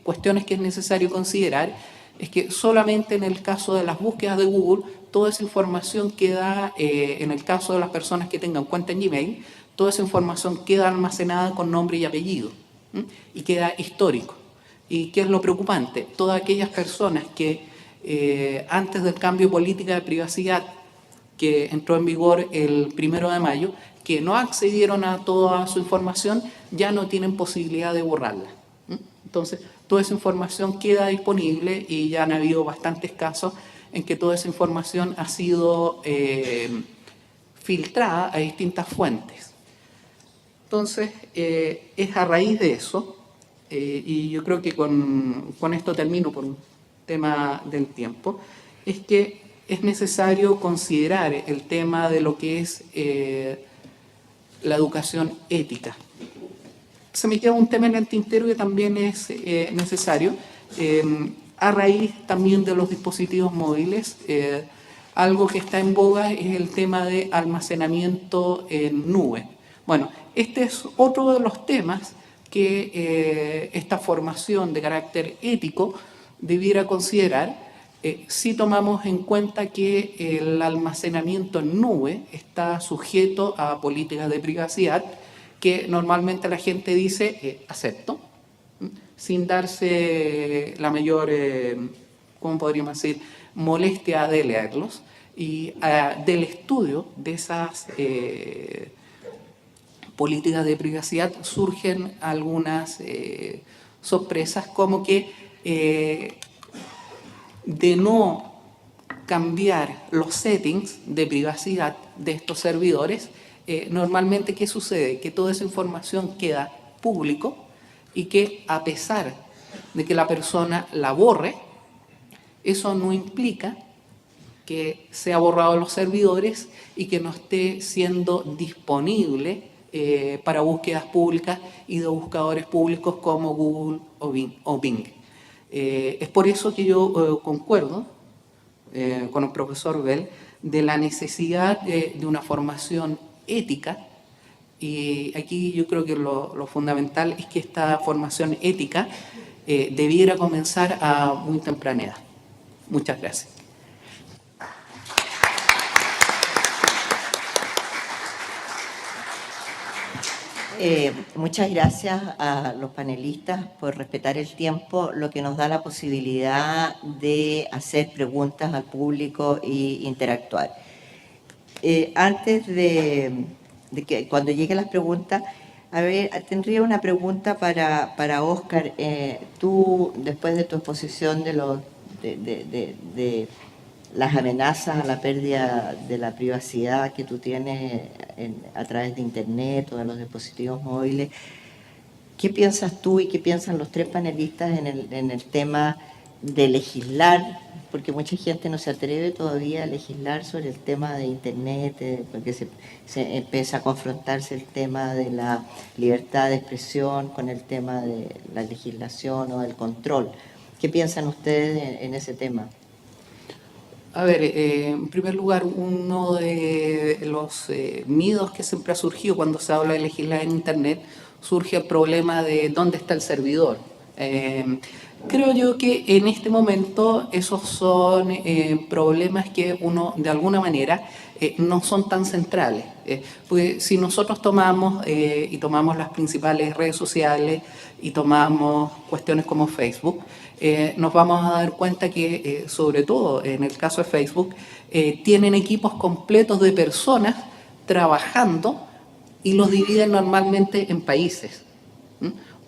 Cuestiones que es necesario considerar es que solamente en el caso de las búsquedas de Google, toda esa información queda, en el caso de las personas que tengan cuenta en Gmail, toda esa información queda almacenada con nombre y apellido, y queda histórico. ¿Y qué es lo preocupante? Todas aquellas personas que antes del cambio de política de privacidad que entró en vigor el 1 de mayo, que no accedieron a toda su información, ya no tienen posibilidad de borrarla. Entonces, toda esa información queda disponible y ya han habido bastantes casos en que toda esa información ha sido filtrada a distintas fuentes. Entonces, es a raíz de eso, y yo creo que con esto termino por un tema del tiempo, es que es necesario considerar el tema de lo que es la educación ética. Se me queda un tema en el tintero que también es necesario, a raíz también de los dispositivos móviles. Algo que está en boga es el tema de almacenamiento en nube. Bueno, este es otro de los temas que esta formación de carácter ético debiera considerar, si tomamos en cuenta que el almacenamiento en nube está sujeto a políticas de privacidad que normalmente la gente dice acepto, sin darse la mayor, ¿cómo podríamos decir?, molestia de leerlos. Y del estudio de esas políticas de privacidad surgen algunas sorpresas, como que de no cambiar los settings de privacidad de estos servidores, normalmente, ¿qué sucede? Que toda esa información queda público y que, a pesar de que la persona la borre, eso no implica que sea borrado de los servidores y que no esté siendo disponible para búsquedas públicas y de buscadores públicos como Google o Bing. Es por eso que yo concuerdo con el profesor Bell de la necesidad de una formación ética, y aquí yo creo que lo fundamental es que esta formación ética debiera comenzar a muy temprana edad. Muchas gracias. Muchas gracias a los panelistas por respetar el tiempo, lo que nos da la posibilidad de hacer preguntas al público e interactuar. Antes de que cuando lleguen las preguntas, a ver, tendría una pregunta para Óscar. Tú, después de tu exposición de las amenazas a la pérdida de la privacidad que tú tienes a través de Internet o de los dispositivos móviles, ¿qué piensas tú y qué piensan los tres panelistas en el tema de legislar? Porque mucha gente no se atreve todavía a legislar sobre el tema de Internet, porque se empieza a confrontarse el tema de la libertad de expresión con el tema de la legislación o del control. ¿Qué piensan ustedes en ese tema? A ver, en primer lugar, uno de los miedos que siempre ha surgido cuando se habla de legislar en Internet, surge el problema de dónde está el servidor. Creo yo que en este momento esos son problemas que uno, de alguna manera, no son tan centrales. Pues si nosotros tomamos y tomamos las principales redes sociales y tomamos cuestiones como Facebook, nos vamos a dar cuenta que, sobre todo en el caso de Facebook, tienen equipos completos de personas trabajando y los dividen normalmente en países.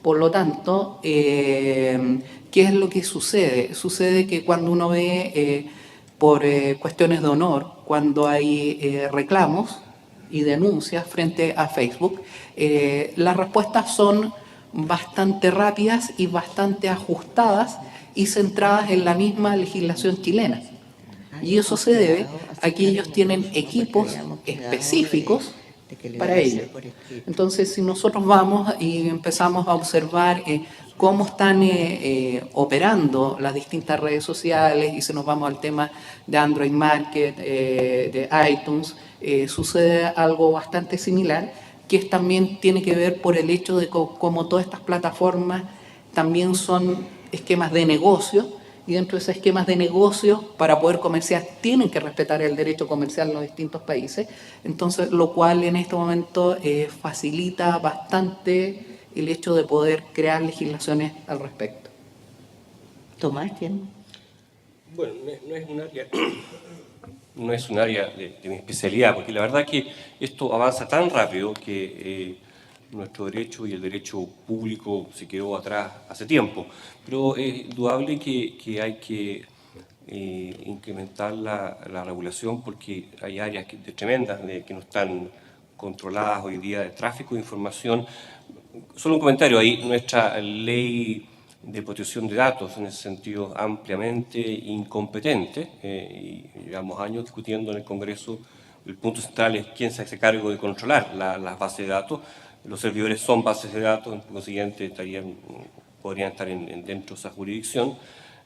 Por lo tanto, ¿qué es lo que sucede? Sucede que cuando uno ve por cuestiones de honor, cuando hay reclamos y denuncias frente a Facebook, las respuestas son bastante rápidas y bastante ajustadas y centradas en la misma legislación chilena. Y eso se debe a que ellos tienen equipos específicos para ello. Entonces, si nosotros vamos y empezamos a observar cómo están operando las distintas redes sociales, y si nos vamos al tema de Android Market, de iTunes, sucede algo bastante similar, que también tiene que ver por el hecho de cómo todas estas plataformas también son esquemas de negocio, y dentro de esos esquemas de negocio, para poder comerciar, tienen que respetar el derecho comercial en los distintos países. Entonces, lo cual en este momento facilita bastante el hecho de poder crear legislaciones al respecto. Tomás, ¿quién? Bueno, no es un área de mi especialidad, porque la verdad que esto avanza tan rápido que nuestro derecho y el derecho público se quedó atrás hace tiempo. Pero es indudable que hay que incrementar la regulación, porque hay áreas tremendas que no están controladas hoy día de tráfico de información. Solo un comentario ahí: nuestra ley de protección de datos en ese sentido ampliamente incompetente, y llevamos años discutiendo en el Congreso. El punto central es quién se hace cargo de controlar las bases de datos. Los servidores son bases de datos, en consiguiente podrían estar dentro de esa jurisdicción,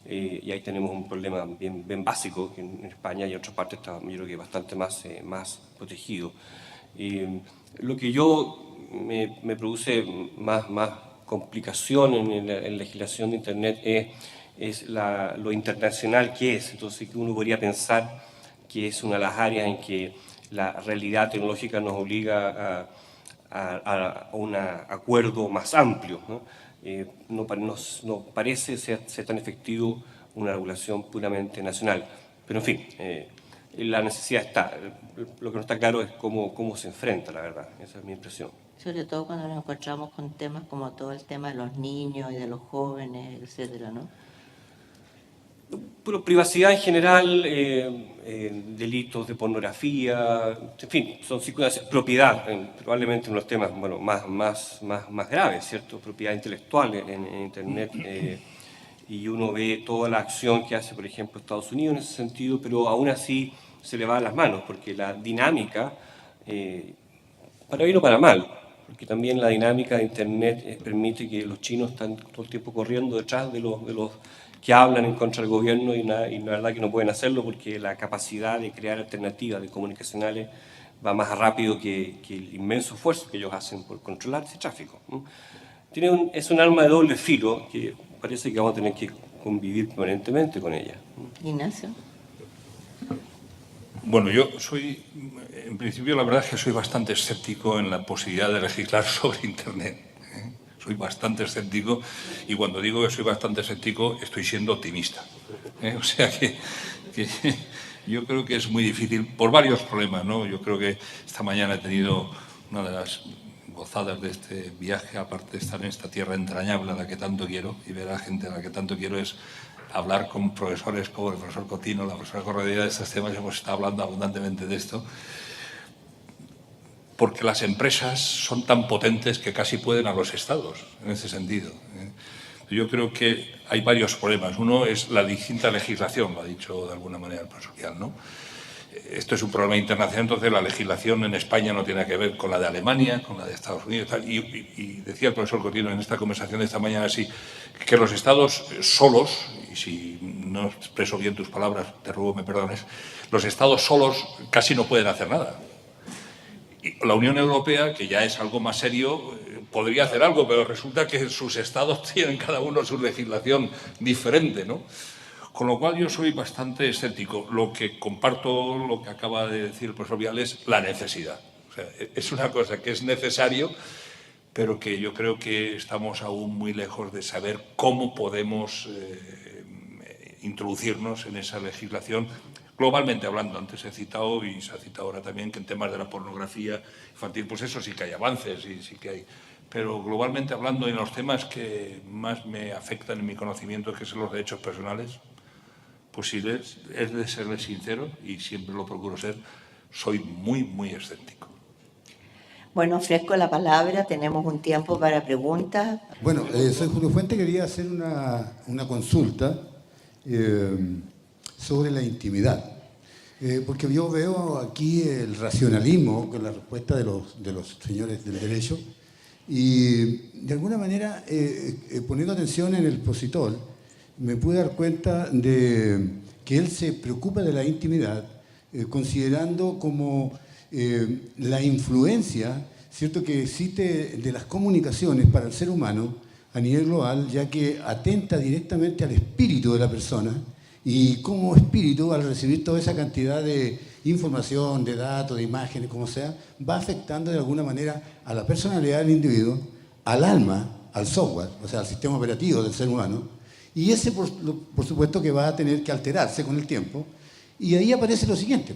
y ahí tenemos un problema bien básico, que en España y en otras partes está, yo creo que bastante más protegido. Lo que me produce más complicación en la legislación de Internet es lo internacional que es. Entonces, que uno podría pensar que es una de las áreas en que la realidad tecnológica nos obliga a un acuerdo más amplio, ¿no? No parece ser tan efectivo una regulación puramente nacional. Pero, en fin, la necesidad está. Lo que no está claro es cómo se enfrenta, la verdad. Esa es mi impresión. Sobre todo cuando nos encontramos con temas como todo el tema de los niños y de los jóvenes, etcétera, ¿no? Pero privacidad en general, delitos de pornografía, en fin, son circunstancias, propiedad, probablemente uno de los temas bueno, más graves, ¿cierto? Propiedad intelectual en Internet. Y uno ve toda la acción que hace, por ejemplo, Estados Unidos en ese sentido, pero aún así se le va a las manos, porque la dinámica, para bien o para mal, porque también la dinámica de Internet permite que los chinos están todo el tiempo corriendo detrás de los que hablan en contra del gobierno y la verdad que no pueden hacerlo porque la capacidad de crear alternativas de comunicacionales va más rápido que el inmenso esfuerzo que ellos hacen por controlar ese tráfico. Es un arma de doble filo que parece que vamos a tener que convivir permanentemente con ella. Ignacio. Bueno, yo soy, en principio, la verdad es que soy bastante escéptico en la posibilidad de legislar sobre Internet. Soy bastante escéptico y cuando digo que soy bastante escéptico estoy siendo optimista. O sea que yo creo que es muy difícil por varios problemas, ¿no? Yo creo que esta mañana he tenido una de las gozadas de este viaje, aparte de estar en esta tierra entrañable a la que tanto quiero y ver a la gente a la que tanto quiero, es hablar con profesores como el profesor Cotino, la profesora Corredera de estos temas. Hemos estado hablando abundantemente de esto, porque las empresas son tan potentes que casi pueden a los estados, en ese sentido. Yo creo que hay varios problemas. Uno es la distinta legislación, lo ha dicho de alguna manera el profesor Kial, ¿no? Esto es un problema internacional, entonces la legislación en España no tiene que ver con la de Alemania, con la de Estados Unidos. Y decía el profesor Cotino en esta conversación de esta mañana así, que los estados solos, y si no expreso bien tus palabras, te ruego me perdones, los estados solos casi no pueden hacer nada. Y la Unión Europea, que ya es algo más serio, podría hacer algo, pero resulta que sus estados tienen cada uno su legislación diferente, ¿no? Con lo cual yo soy bastante escéptico. Lo que comparto, lo que acaba de decir el profesor Vial, es la necesidad. O sea, es una cosa que es necesario, pero que yo creo que estamos aún muy lejos de saber cómo podemos introducirnos en esa legislación. Globalmente hablando, antes he citado y se ha citado ahora también que en temas de la pornografía infantil, pues eso sí que hay avances y sí que hay. Pero globalmente hablando, en los temas que más me afectan en mi conocimiento, que son los derechos personales, pues si es de serles sincero, y siempre lo procuro ser, soy muy, muy escéptico. Bueno, ofrezco la palabra, tenemos un tiempo para preguntas. Bueno, soy Julio Fuente, quería hacer una consulta sobre la intimidad. Porque yo veo aquí el racionalismo con la respuesta de los señores del derecho y de alguna manera, poniendo atención en el expositor, me pude dar cuenta de que él se preocupa de la intimidad considerando como la influencia, ¿cierto?, que existe de las comunicaciones para el ser humano a nivel global, ya que atenta directamente al espíritu de la persona. Y como espíritu, al recibir toda esa cantidad de información, de datos, de imágenes, como sea, va afectando de alguna manera a la personalidad del individuo, al alma, al software, o sea, al sistema operativo del ser humano. Y ese, por supuesto, que va a tener que alterarse con el tiempo. Y ahí aparece lo siguiente,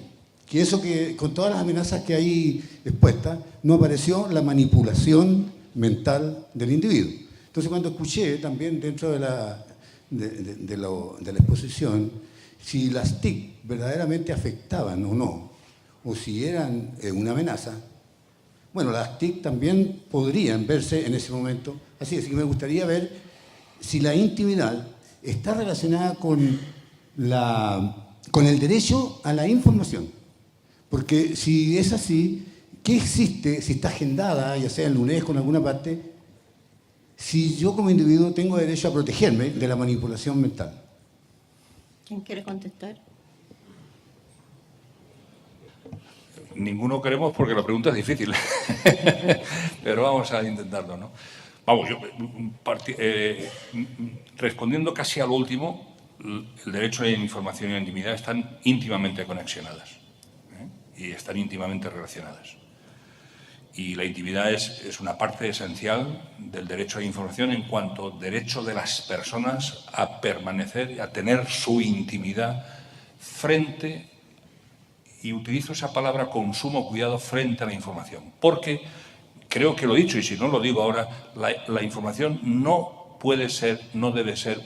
que eso que con todas las amenazas que hay expuestas, no apareció la manipulación mental del individuo. Entonces, cuando escuché también dentro de la exposición, si las TIC verdaderamente afectaban o no, o si eran una amenaza, bueno, las TIC también podrían verse en ese momento así. Así que me gustaría ver si la intimidad está relacionada con el derecho a la información. Porque si es así, ¿qué existe, si está agendada, ya sea en la UNESCO o en alguna parte, si yo como individuo tengo derecho a protegerme de la manipulación mental? ¿Quién quiere contestar? Ninguno queremos porque la pregunta es difícil, pero vamos a intentarlo, ¿no? Vamos, respondiendo casi a lo último, el derecho a la información y la intimidad están íntimamente conexionadas, y están íntimamente relacionadas. Y la intimidad es una parte esencial del derecho a la información en cuanto derecho de las personas a permanecer y a tener su intimidad frente y utilizo esa palabra con sumo cuidado frente a la información, porque creo que lo he dicho, y si no lo digo ahora, la información no puede ser, no debe ser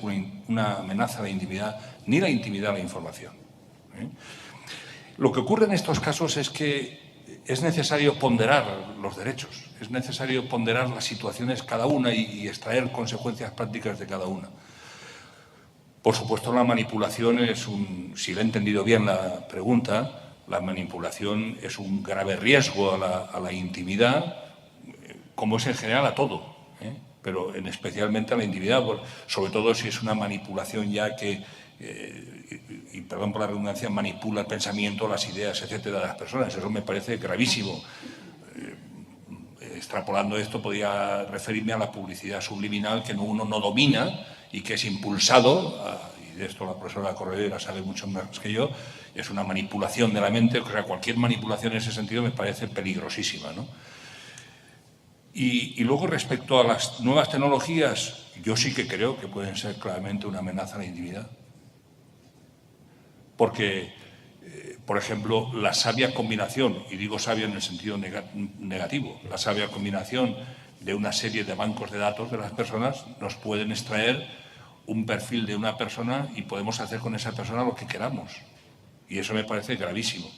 una amenaza a la intimidad, ni la intimidad a la información. Lo que ocurre en estos casos es que es necesario ponderar los derechos, es necesario ponderar las situaciones cada una y extraer consecuencias prácticas de cada una. Por supuesto, la manipulación es si le he entendido bien la pregunta, la manipulación es un grave riesgo a la intimidad, como es en general a todo, pero especialmente a la intimidad, sobre todo si es una manipulación ya que, y perdón por la redundancia, manipula el pensamiento, las ideas, etcétera, de las personas. Eso me parece gravísimo. Extrapolando esto, podría referirme a la publicidad subliminal que uno no domina y que es impulsado, y de esto la profesora Corredera sabe mucho más que yo, es una manipulación de la mente. O sea, cualquier manipulación en ese sentido me parece peligrosísima, ¿no? Y luego, respecto a las nuevas tecnologías, yo sí que creo que pueden ser claramente una amenaza a la intimidad. Porque, por ejemplo, la sabia combinación, y digo sabia en el sentido negativo, la sabia combinación de una serie de bancos de datos de las personas nos pueden extraer un perfil de una persona y podemos hacer con esa persona lo que queramos. Y eso me parece gravísimo.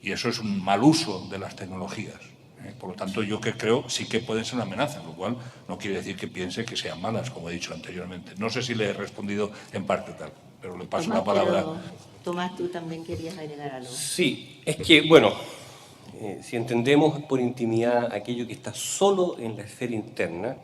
Y eso es un mal uso de las tecnologías. Por lo tanto, yo que creo sí que pueden ser una amenaza, lo cual no quiere decir que piense que sean malas, como he dicho anteriormente. No sé si le he respondido en parte tal, pero le paso la palabra. Tomás, tú también querías agregar algo. Sí, es que, bueno, si entendemos por intimidad aquello que está solo en la esfera interna,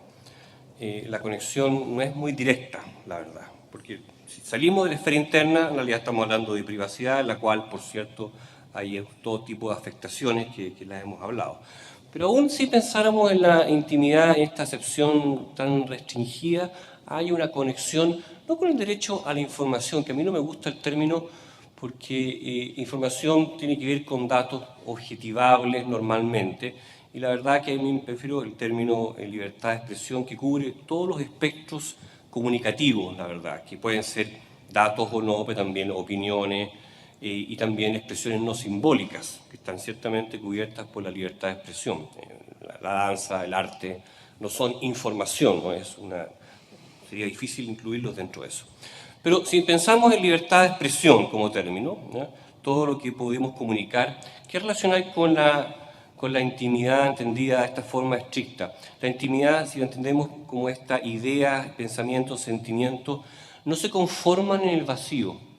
la conexión no es muy directa, la verdad, porque si salimos de la esfera interna, en realidad estamos hablando de privacidad, en la cual, por cierto, hay todo tipo de afectaciones que las hemos hablado. Pero aún si pensáramos en la intimidad, en esta acepción tan restringida, hay una conexión, no con el derecho a la información, que a mí no me gusta el término, porque información tiene que ver con datos objetivables normalmente, y la verdad que a mí prefiero el término libertad de expresión, que cubre todos los espectros comunicativos, la verdad, que pueden ser datos o no, pero también opiniones, y también expresiones no simbólicas, que están ciertamente cubiertas por la libertad de expresión. La danza, el arte, no son información, ¿no? Sería difícil incluirlos dentro de eso. Pero si pensamos en libertad de expresión como término, ¿no? Todo lo que podemos comunicar, ¿qué relaciona con la intimidad entendida de esta forma estricta? La intimidad, si lo entendemos como esta idea, pensamiento, sentimiento, no se conforman en el vacío.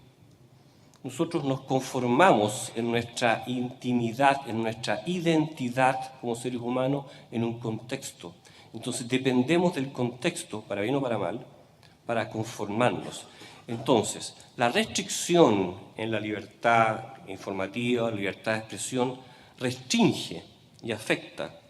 Nosotros nos conformamos en nuestra intimidad, en nuestra identidad como seres humanos en un contexto. Entonces dependemos del contexto, para bien o para mal, para conformarnos. Entonces, la restricción en la libertad informativa, la libertad de expresión, restringe y afecta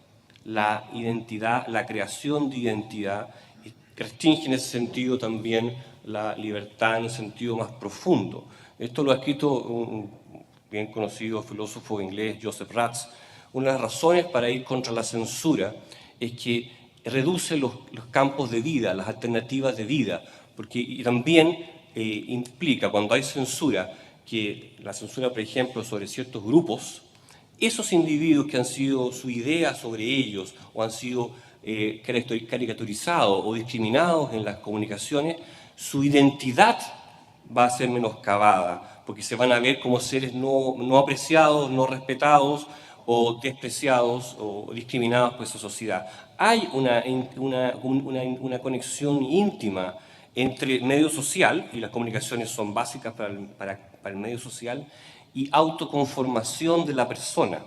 la identidad, la creación de identidad, y restringe en ese sentido también la libertad en un sentido más profundo. Esto lo ha escrito un bien conocido filósofo inglés, Joseph Ratz. Una de las razones para ir contra la censura es que reduce los campos de vida, las alternativas de vida, porque también implica, cuando hay censura, que la censura, por ejemplo, sobre ciertos grupos, esos individuos que han sido su idea sobre ellos o han sido caricaturizados o discriminados en las comunicaciones, su identidad va a ser menoscabada, porque se van a ver como seres no apreciados, no respetados, o despreciados o discriminados por esa sociedad. Hay una conexión íntima entre el medio social, y las comunicaciones son básicas para el medio social, y autoconformación de la persona.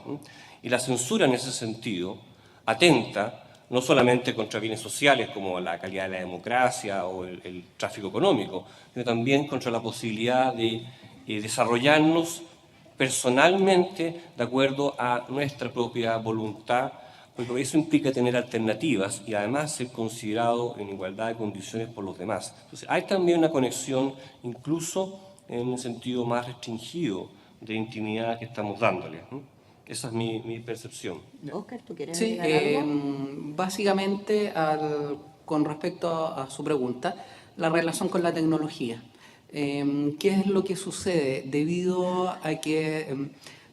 Y la censura en ese sentido atenta no solamente contra bienes sociales como la calidad de la democracia o el tráfico económico, sino también contra la posibilidad de desarrollarnos personalmente de acuerdo a nuestra propia voluntad, porque eso implica tener alternativas y además ser considerado en igualdad de condiciones por los demás. Entonces, hay también una conexión, incluso en un sentido más restringido, de intimidad que estamos dándole. Esa es mi percepción. Óscar, ¿tú quieres Sí, agregar algo? básicamente con respecto a su pregunta, la relación con la tecnología. ¿Qué es lo que sucede? Debido a que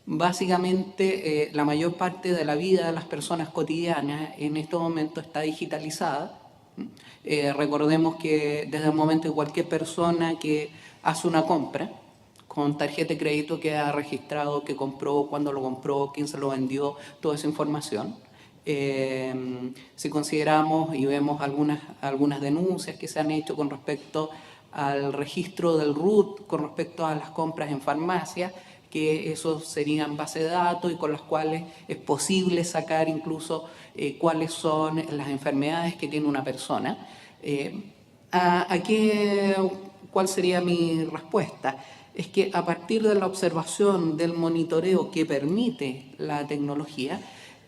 Básicamente, la mayor parte de la vida de las personas cotidianas en este momento está digitalizada. Recordemos que desde el momento que cualquier persona que hace una compra con tarjeta de crédito queda registrado que compró, cuándo lo compró, quién se lo vendió, toda esa información. Si consideramos y vemos algunas denuncias que se han hecho con respecto al registro del RUT, con respecto a las compras en farmacia, que esos serían bases de datos y con las cuales es posible sacar incluso cuáles son las enfermedades que tiene una persona. ¿Cuál sería mi respuesta? Es que a partir de la observación del monitoreo que permite la tecnología,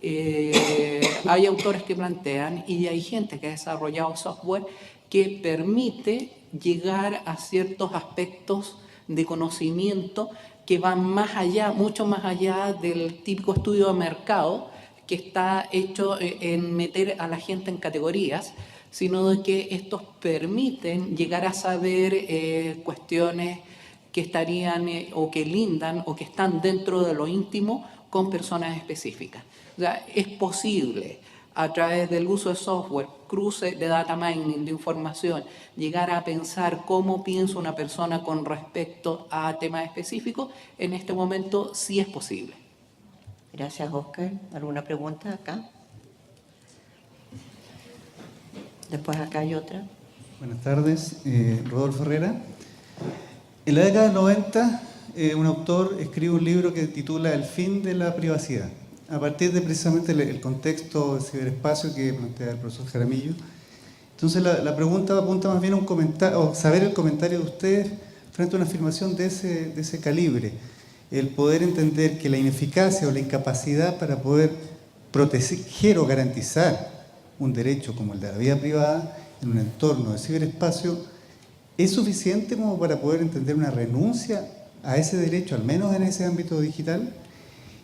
hay autores que plantean y hay gente que ha desarrollado software que permite llegar a ciertos aspectos de conocimiento que van más allá, mucho más allá del típico estudio de mercado que está hecho en meter a la gente en categorías, sino de que estos permiten llegar a saber cuestiones que estarían o que lindan o que están dentro de lo íntimo con personas específicas. O sea, es posible a través del uso de software, cruce de data mining, de información, llegar a pensar cómo piensa una persona con respecto a temas específicos. En este momento sí es posible. Gracias, Oscar. ¿Alguna pregunta acá? Después acá hay otra. Buenas tardes, Rodolfo Herrera. En la década del 90, un autor escribe un libro que titula El fin de la privacidad, a partir de precisamente el contexto del ciberespacio que plantea el profesor Jaramillo. Entonces la pregunta apunta más bien a un comentario, o saber el comentario de ustedes frente a una afirmación de ese calibre. El poder entender que la ineficacia o la incapacidad para poder proteger o garantizar un derecho como el de la vida privada en un entorno de ciberespacio es suficiente como para poder entender una renuncia a ese derecho, al menos en ese ámbito digital.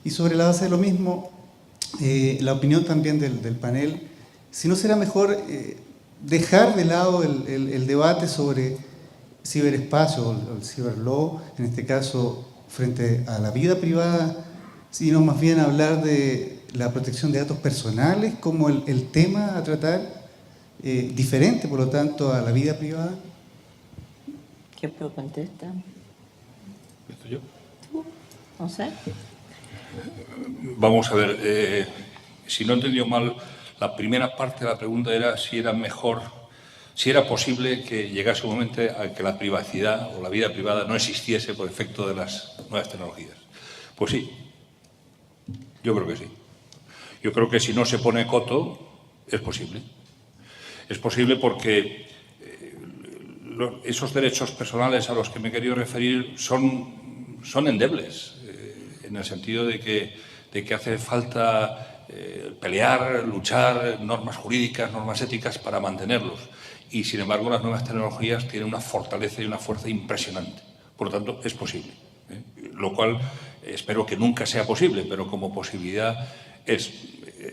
Y sobre la base de lo mismo, la opinión también del panel, si no será mejor dejar de lado el debate sobre ciberespacio o el cyberlaw, en este caso frente a la vida privada, sino más bien hablar de la protección de datos personales como el tema a tratar, diferente por lo tanto a la vida privada. ¿Quién contesta? ¿Esto yo? ¿Tú? No sé. Vamos a ver, si no he entendido mal, la primera parte de la pregunta era si era mejor, si era posible que llegase un momento a que la privacidad o la vida privada no existiese por efecto de las nuevas tecnologías. Pues sí, yo creo que sí. Yo creo que si no se pone coto, es posible. Es posible porque esos derechos personales a los que me he querido referir son endebles, en el sentido de que hace falta pelear, luchar, normas jurídicas, normas éticas para mantenerlos. Y, sin embargo, las nuevas tecnologías tienen una fortaleza y una fuerza impresionante. Por lo tanto, es posible. Lo cual espero que nunca sea posible, pero como posibilidad es.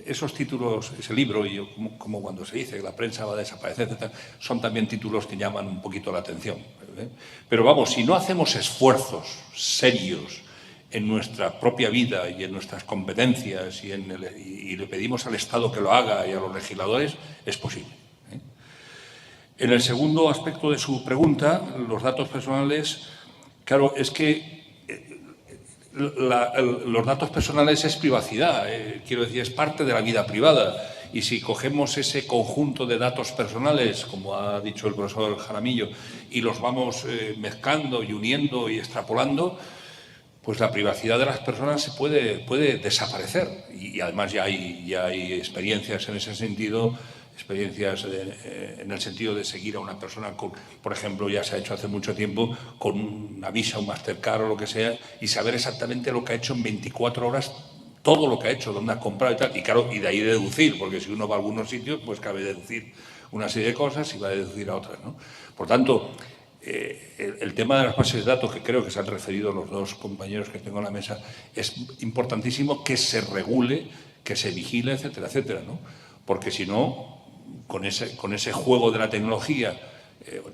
Esos títulos, ese libro, y como cuando se dice que la prensa va a desaparecer, etc., son también títulos que llaman un poquito la atención. Pero vamos, si no hacemos esfuerzos serios en nuestra propia vida y en nuestras competencias y le pedimos al Estado que lo haga y a los legisladores, es posible. En el segundo aspecto de su pregunta, los datos personales, claro, es que los datos personales es privacidad, quiero decir, es parte de la vida privada. Y si cogemos ese conjunto de datos personales, como ha dicho el profesor Jaramillo, y los vamos mezclando y uniendo y extrapolando, pues la privacidad de las personas se puede desaparecer. Y además ya hay experiencias en ese sentido, experiencias en el sentido de seguir a una persona, por ejemplo, ya se ha hecho hace mucho tiempo, con una Visa, un Mastercard o lo que sea, y saber exactamente lo que ha hecho en 24 horas, todo lo que ha hecho, dónde ha comprado y tal. Y claro, y de ahí deducir, porque si uno va a algunos sitios, pues cabe deducir una serie de cosas y va a deducir a otras, ¿no? Por tanto, el tema de las bases de datos, que creo que se han referido los dos compañeros que tengo en la mesa, es importantísimo que se regule, que se vigile, etcétera, etcétera, ¿no? Porque si no, con ese juego de la tecnología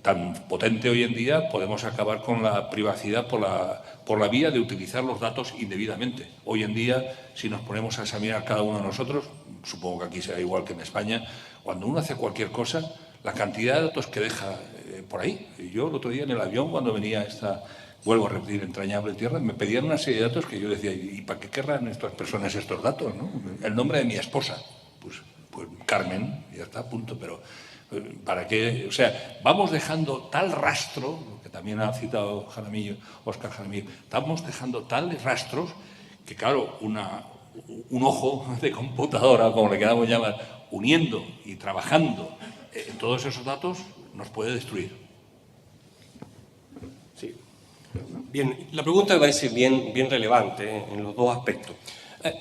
tan potente hoy en día, podemos acabar con la privacidad por la vía de utilizar los datos indebidamente. Hoy en día, si nos ponemos a examinar cada uno de nosotros, supongo que aquí será igual que en España, cuando uno hace cualquier cosa, la cantidad de datos que deja por ahí. Yo el otro día en el avión, cuando venía esta, vuelvo a repetir, entrañable tierra, me pedían una serie de datos que yo decía, ¿y para qué querrán estas personas estos datos, no? El nombre de mi esposa, pues Carmen, ya está, punto, pero ¿para qué? O sea, vamos dejando tal rastro, lo que también ha citado Óscar Jaramillo, estamos dejando tales rastros que, claro, un ojo de computadora, como le queramos llamar, uniendo y trabajando todos esos datos, nos puede destruir. Sí. Bien, la pregunta me parece bien relevante en los dos aspectos.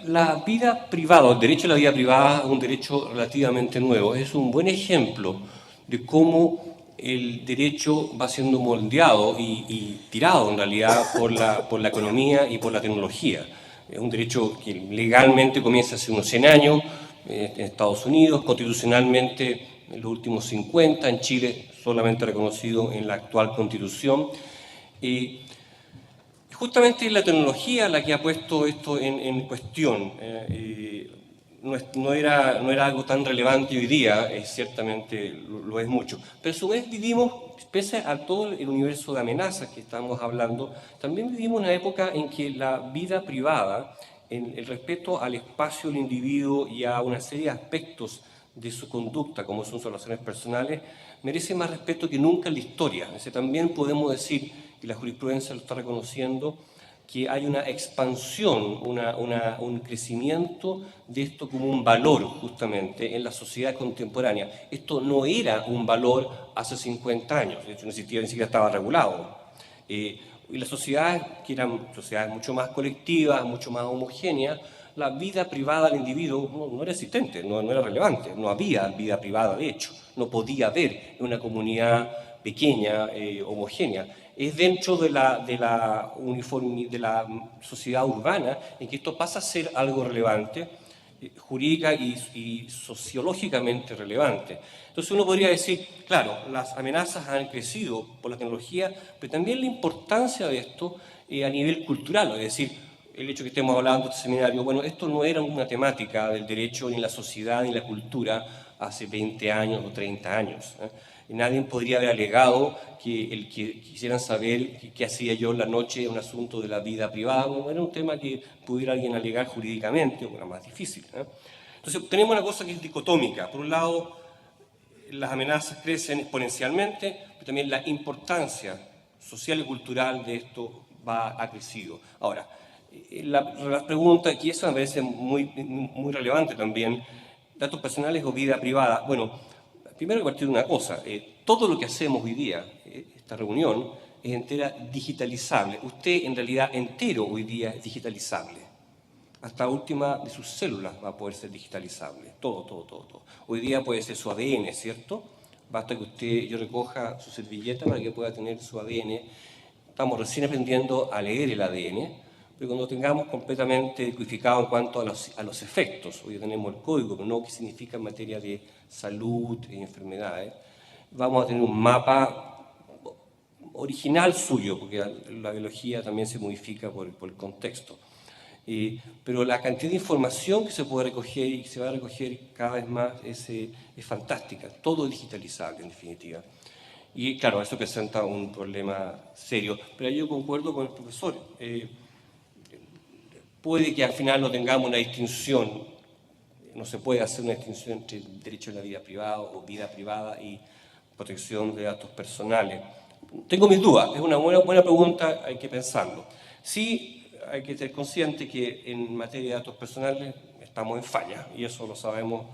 La vida privada, el derecho a la vida privada es un derecho relativamente nuevo. Es un buen ejemplo de cómo el derecho va siendo moldeado y tirado en realidad por la economía y por la tecnología. Es un derecho que legalmente comienza hace unos 100 años en Estados Unidos, constitucionalmente en los últimos 50, en Chile solamente reconocido en la actual Constitución. Justamente la tecnología la que ha puesto esto en cuestión. No era algo tan relevante hoy día, ciertamente lo es mucho. Pero a su vez vivimos, pese a todo el universo de amenazas que estamos hablando, también vivimos una época en que la vida privada, el respeto al espacio del individuo y a una serie de aspectos de su conducta, como son sus relaciones personales, merece más respeto que nunca en la historia. También podemos decir, y la jurisprudencia lo está reconociendo, que hay una expansión, un crecimiento de esto como un valor justamente en la sociedad contemporánea. Esto no era un valor hace 50 años, de hecho ni siquiera estaba regulado. Y las sociedades, que eran sociedades mucho más colectivas, mucho más homogéneas, la vida privada del individuo no era existente, no era relevante, no había vida privada de hecho, no podía haber en una comunidad pequeña, homogénea. Es dentro de la sociedad urbana en que esto pasa a ser algo relevante, jurídica y sociológicamente relevante. Entonces uno podría decir, claro, las amenazas han crecido por la tecnología, pero también la importancia de esto a nivel cultural, es decir, el hecho que estemos hablando de este seminario, bueno, esto no era una temática del derecho ni la sociedad ni la cultura hace 20 años o 30 años. Nadie podría haber alegado que el que quisieran saber qué hacía yo en la noche es un asunto de la vida privada. No era un tema que pudiera alguien alegar jurídicamente, o era más difícil. Entonces tenemos una cosa que es dicotómica. Por un lado, las amenazas crecen exponencialmente, pero también la importancia social y cultural de esto ha crecido. Ahora, la pregunta, y eso me parece muy relevante también, datos personales o vida privada. Bueno, primero hay que partir de una cosa, todo lo que hacemos hoy día, esta reunión, es entera digitalizable. Usted en realidad entero hoy día es digitalizable. Hasta la última de sus células va a poder ser digitalizable. Todo. Hoy día puede ser su ADN, ¿cierto? Basta que yo recoja su servilleta para que pueda tener su ADN. Estamos recién aprendiendo a leer el ADN, pero cuando tengamos completamente codificado en cuanto a los efectos, hoy tenemos el código, pero no qué significa en materia de salud y enfermedades, vamos a tener un mapa original suyo, porque la biología también se modifica por el contexto. Pero la cantidad de información que se puede recoger y que se va a recoger cada vez más es fantástica, todo es digitalizable en definitiva. Y claro, eso presenta un problema serio, pero yo concuerdo con el profesor. Puede que al final no tengamos una distinción, no se puede hacer una distinción entre el derecho a la vida privada o vida privada y protección de datos personales. Tengo mis dudas, es una buena pregunta, hay que pensarlo. Sí, hay que ser consciente que en materia de datos personales estamos en falla, y eso lo sabemos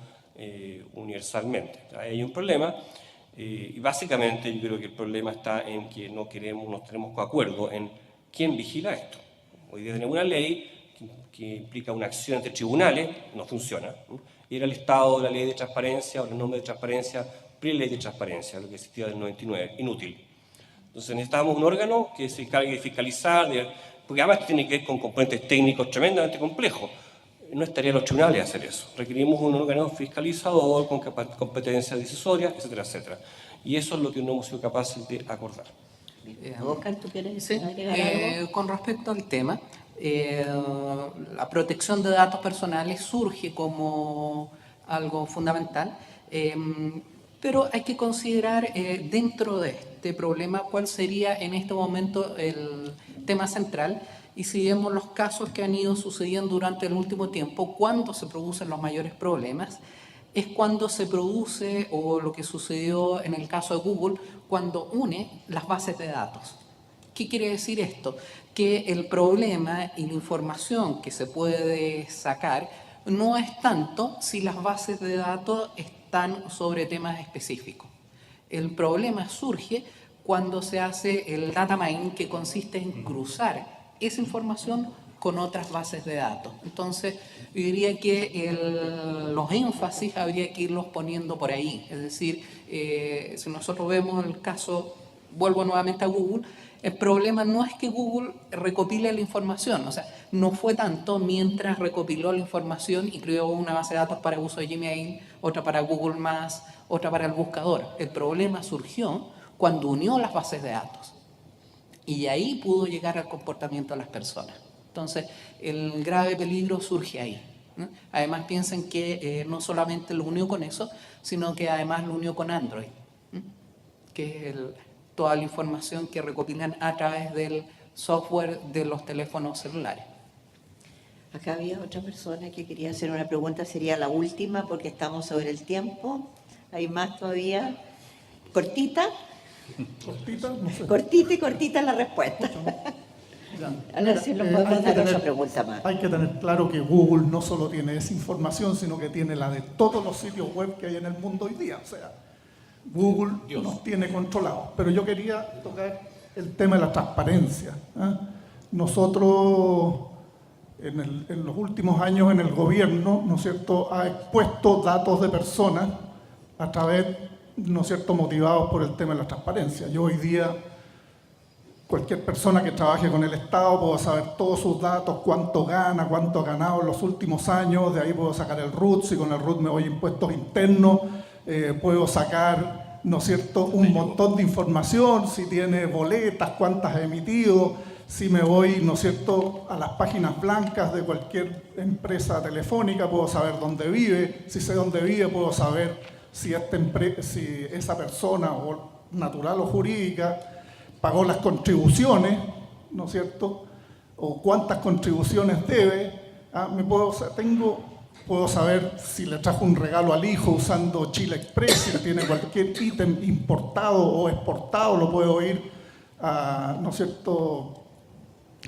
universalmente. Hay un problema, y básicamente yo creo que el problema está en que no tenemos acuerdo en quién vigila esto. Hoy día tenemos una ley que implica una acción entre tribunales, no funciona. Y era el estado de la ley de transparencia, o el nombre de transparencia, pre-ley de transparencia, lo que existía del 99, inútil. Entonces necesitamos un órgano que se encargue de fiscalizar, porque además tiene que ver con componentes técnicos tremendamente complejos. No estaría en los tribunales hacer eso. Requerimos un órgano fiscalizador con competencias decisoria, etcétera, etcétera. Y eso es lo que no hemos sido capaces de acordar. Óscar, ¿tú quieres Sí, agregar algo? con respecto al tema, la protección de datos personales surge como algo fundamental, pero hay que considerar dentro de este problema cuál sería en este momento el tema central. Y si vemos los casos que han ido sucediendo durante el último tiempo, cuando se producen los mayores problemas, es cuando se produce, o lo que sucedió en el caso de Google, cuando une las bases de datos. ¿Qué quiere decir esto? Que el problema y la información que se puede sacar no es tanto si las bases de datos están sobre temas específicos. El problema surge cuando se hace el data mining, que consiste en cruzar esa información con otras bases de datos. Entonces, yo diría que los énfasis habría que irlos poniendo por ahí. Es decir, si nosotros vemos el caso, vuelvo nuevamente a Google, el problema no es que Google recopile la información, o sea, no fue tanto mientras recopiló la información y creó una base de datos para uso de Gmail, otra para Google+, otra para el buscador. El problema surgió cuando unió las bases de datos. Y ahí pudo llegar al comportamiento de las personas. Entonces, el grave peligro surge ahí, ¿no? Además, piensen que no solamente lo unió con eso, sino que además lo unió con Android, ¿no? Que es toda la información que recopilan a través del software de los teléfonos celulares. Acá había otra persona que quería hacer una pregunta, sería la última porque estamos sobre el tiempo. ¿Hay más todavía? ¿Cortita? Cortita, no sé. Cortita y cortita la respuesta. A ver si nos podemos dar otra pregunta más. Hay que tener claro que Google no solo tiene esa información, sino que tiene la de todos los sitios web que hay en el mundo hoy día. O sea, Google nos tiene controlados. Pero yo quería tocar el tema de la transparencia, ¿eh? Nosotros, en los últimos años en el gobierno, ¿no es cierto?, ha expuesto datos de personas a través, ¿no es cierto?, motivados por el tema de la transparencia. Yo hoy día, cualquier persona que trabaje con el Estado, puedo saber todos sus datos, cuánto gana, cuánto ha ganado en los últimos años, de ahí puedo sacar el RUT, si con el RUT me voy a impuestos internos, puedo sacar, ¿no es cierto?, un montón de información, si tiene boletas, cuántas ha emitido, si me voy, ¿no es cierto?, a las páginas blancas de cualquier empresa telefónica, puedo saber dónde vive, si sé dónde vive, puedo saber si esa persona, o natural o jurídica, pagó las contribuciones, ¿no es cierto?, o cuántas contribuciones debe. Puedo saber si le trajo un regalo al hijo usando Chile Express, si tiene cualquier ítem importado o exportado, lo puedo ir ¿no es cierto?,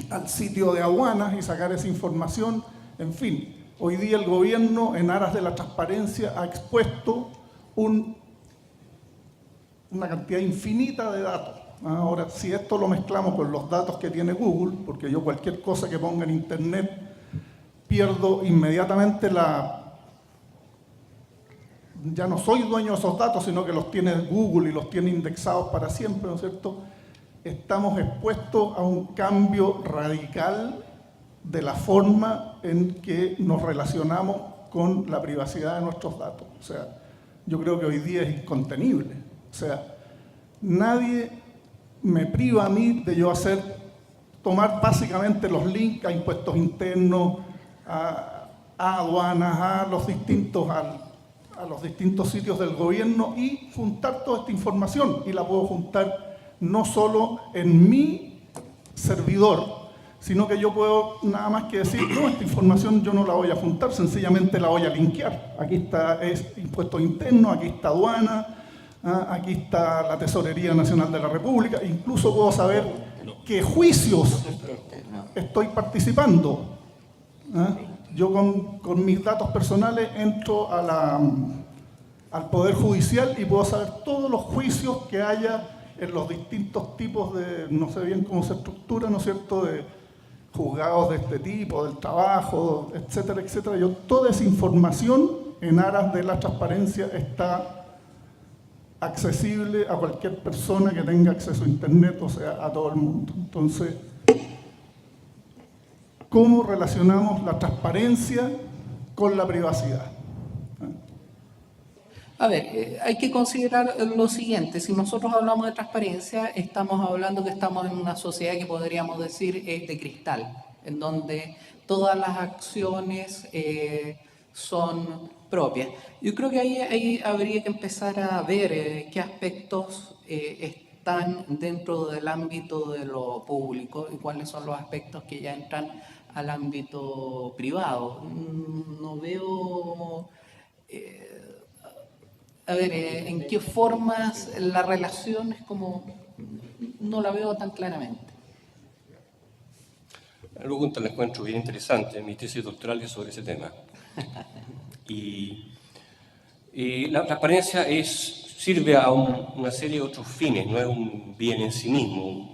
al sitio de aduanas y sacar esa información. En fin, hoy día el gobierno, en aras de la transparencia, ha expuesto una cantidad infinita de datos. Ahora, si esto lo mezclamos con los datos que tiene Google, porque yo cualquier cosa que ponga en Internet pierdo inmediatamente ya no soy dueño de esos datos, sino que los tiene Google y los tiene indexados para siempre, ¿no es cierto? Estamos expuestos a un cambio radical de la forma en que nos relacionamos con la privacidad de nuestros datos. O sea, yo creo que hoy día es incontenible. O sea, nadie me priva a mí de yo tomar básicamente los links a impuestos internos, a aduanas, a los distintos sitios del gobierno y juntar toda esta información. Y la puedo juntar no solo en mi servidor, sino que yo puedo nada más que decir, no, esta información yo no la voy a juntar, sencillamente la voy a linkear. Aquí está impuestos internos, aquí está aduana, aquí está la Tesorería Nacional de la República, incluso puedo saber qué juicios estoy participando. Yo con mis datos personales entro al Poder Judicial y puedo saber todos los juicios que haya en los distintos tipos de, no sé bien cómo se estructura, ¿no es cierto?, de juzgados de este tipo, del trabajo, etcétera, etcétera. Toda esa información en aras de la transparencia está accesible a cualquier persona que tenga acceso a Internet, o sea, a todo el mundo. Entonces, ¿cómo relacionamos la transparencia con la privacidad? A ver, hay que considerar lo siguiente, si nosotros hablamos de transparencia, estamos hablando que estamos en una sociedad que podríamos decir es de cristal, en donde todas las acciones son propias. Yo creo que ahí habría que empezar a ver qué aspectos están dentro del ámbito de lo público y cuáles son los aspectos que ya entran al ámbito privado. No veo... a ver, en qué formas la relación es como... no la veo tan claramente. La pregunta la encuentro bien interesante, mi tesis doctoral es sobre ese tema. Y la transparencia sirve a una serie de otros fines, no es un bien en sí mismo,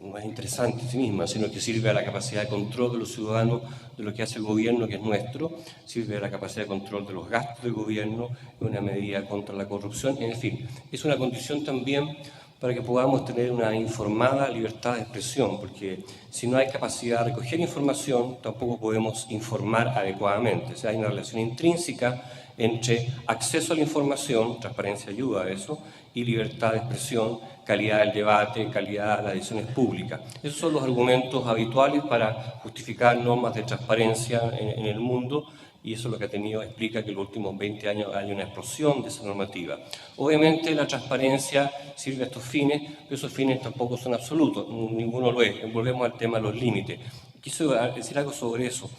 no es interesante en sí misma, sino que sirve a la capacidad de control de los ciudadanos de lo que hace el gobierno, que es nuestro, sirve a la capacidad de control de los gastos del gobierno, es una medida contra la corrupción, en fin, es una condición también para que podamos tener una informada libertad de expresión, porque si no hay capacidad de recoger información, tampoco podemos informar adecuadamente. O sea, hay una relación intrínseca entre acceso a la información, transparencia ayuda a eso, y libertad de expresión, calidad del debate, calidad de las decisiones públicas. Esos son los argumentos habituales para justificar normas de transparencia en el mundo, y eso es lo que explica que en los últimos 20 años hay una explosión de esa normativa. Obviamente la transparencia sirve a estos fines, pero esos fines tampoco son absolutos, ninguno lo es. Volvemos al tema de los límites. Quise decir algo sobre eso.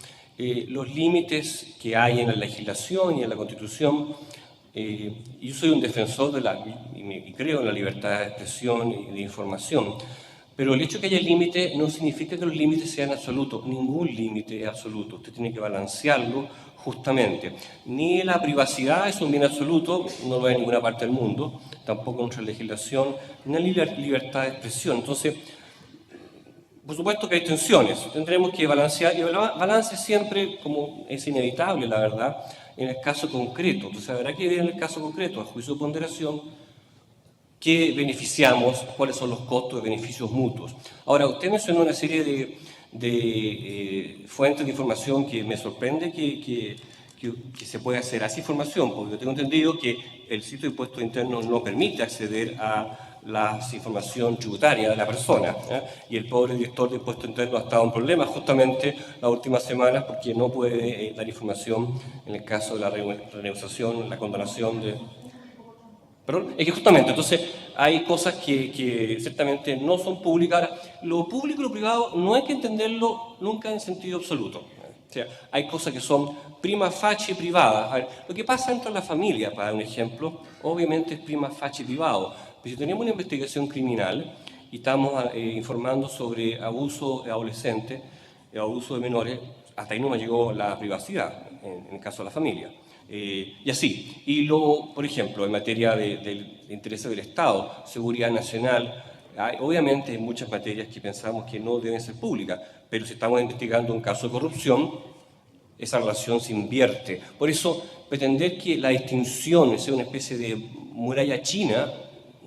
Los límites que hay en la legislación y en la Constitución, yo soy un defensor y creo en la libertad de expresión y de información, pero el hecho de que haya límite no significa que los límites sean absolutos. Ningún límite es absoluto. Usted tiene que balancearlo justamente. Ni la privacidad es un bien absoluto, no lo hay en ninguna parte del mundo, tampoco en nuestra legislación, ni la libertad de expresión. Entonces, por supuesto que hay tensiones, tendremos que balancear, y el balance siempre, como es inevitable, la verdad, en el caso concreto. Entonces, habrá que ver en el caso concreto, a juicio de ponderación, qué beneficiamos, cuáles son los costos de beneficios mutuos. Ahora, usted mencionó una serie de fuentes de información que me sorprende que se pueda hacer esa información, porque yo tengo entendido que el sitio de impuestos internos no permite acceder a la información tributaria de la persona, y el pobre director de impuestos internos ha estado en problemas justamente las últimas semanas porque no puede dar información en el caso de la renegociación, la condonación de... Perdón, es que justamente, entonces hay cosas que ciertamente no son públicas. Ahora, lo público y lo privado no hay que entenderlo nunca en sentido absoluto. O sea, hay cosas que son prima facie privadas. A ver, lo que pasa dentro de la familia, para dar un ejemplo, obviamente es prima facie privado. Pero si tenemos una investigación criminal y estamos informando sobre abuso de adolescentes, abuso de menores, hasta ahí no me llegó la privacidad, en el caso de la familia. Y así. Y luego, por ejemplo, en materia de intereses del Estado, seguridad nacional, obviamente hay muchas materias que pensamos que no deben ser públicas, pero si estamos investigando un caso de corrupción, esa relación se invierte. Por eso, pretender que la distinción sea una especie de muralla china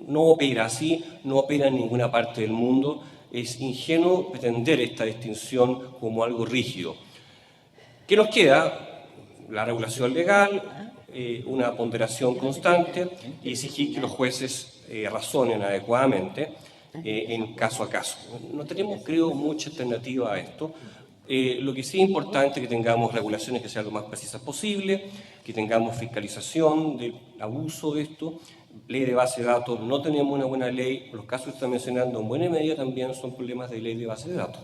no opera así, no opera en ninguna parte del mundo. Es ingenuo pretender esta distinción como algo rígido. ¿Qué nos queda? La regulación legal, una ponderación constante y exigir que los jueces razonen adecuadamente en caso a caso. No tenemos, creo, mucha alternativa a esto. Lo que sí es importante es que tengamos regulaciones que sean lo más precisas posible, que tengamos fiscalización del abuso de esto, ley de base de datos, no tenemos una buena ley, los casos que están mencionando en buena medida también son problemas de ley de base de datos.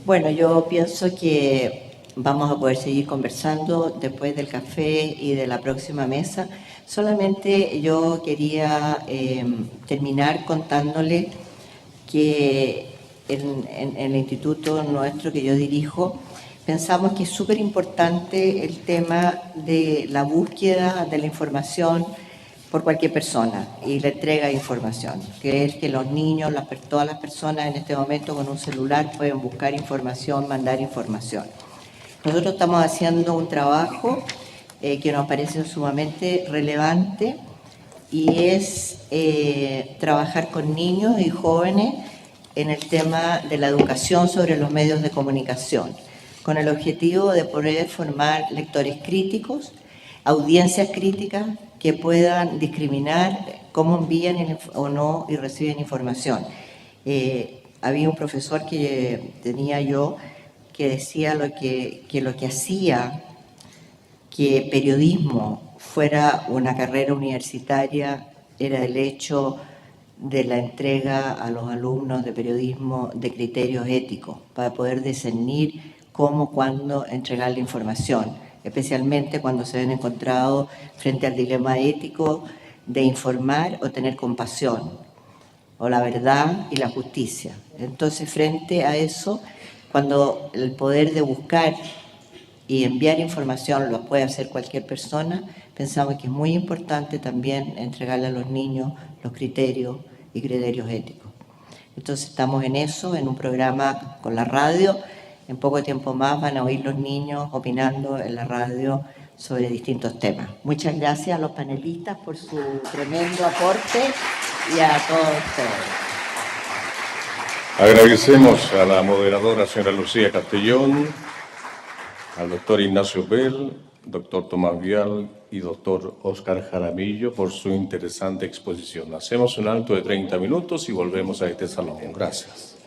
Bueno, yo pienso que vamos a poder seguir conversando después del café y de la próxima mesa. Solamente yo quería terminar contándole que en el instituto nuestro que yo dirijo, pensamos que es súper importante el tema de la búsqueda de la información por cualquier persona y la entrega de información. Creer que los niños, todas las personas en este momento con un celular pueden buscar información, mandar información. Nosotros estamos haciendo un trabajo que nos parece sumamente relevante y es trabajar con niños y jóvenes en el tema de la educación sobre los medios de comunicación, con el objetivo de poder formar lectores críticos, audiencias críticas, que puedan discriminar cómo envían o no y reciben información. Había un profesor que tenía yo que decía que lo que hacía que periodismo fuera una carrera universitaria era el hecho de la entrega a los alumnos de periodismo de criterios éticos para poder discernir cómo, cuándo entregar la información, especialmente cuando se ven encontrados frente al dilema ético de informar o tener compasión, o la verdad y la justicia. Entonces, frente a eso, cuando el poder de buscar y enviar información lo puede hacer cualquier persona, pensamos que es muy importante también entregarle a los niños los criterios y criterios éticos. Entonces estamos en eso, en un programa con la radio. En poco tiempo más van a oír los niños opinando en la radio sobre distintos temas. Muchas gracias a los panelistas por su tremendo aporte y a todos ustedes. Agradecemos a la moderadora, señora Lucía Castellón, al doctor Ignacio Bell, doctor Tomás Vial y doctor Óscar Jaramillo por su interesante exposición. Hacemos un alto de 30 minutos y volvemos a este salón. Gracias.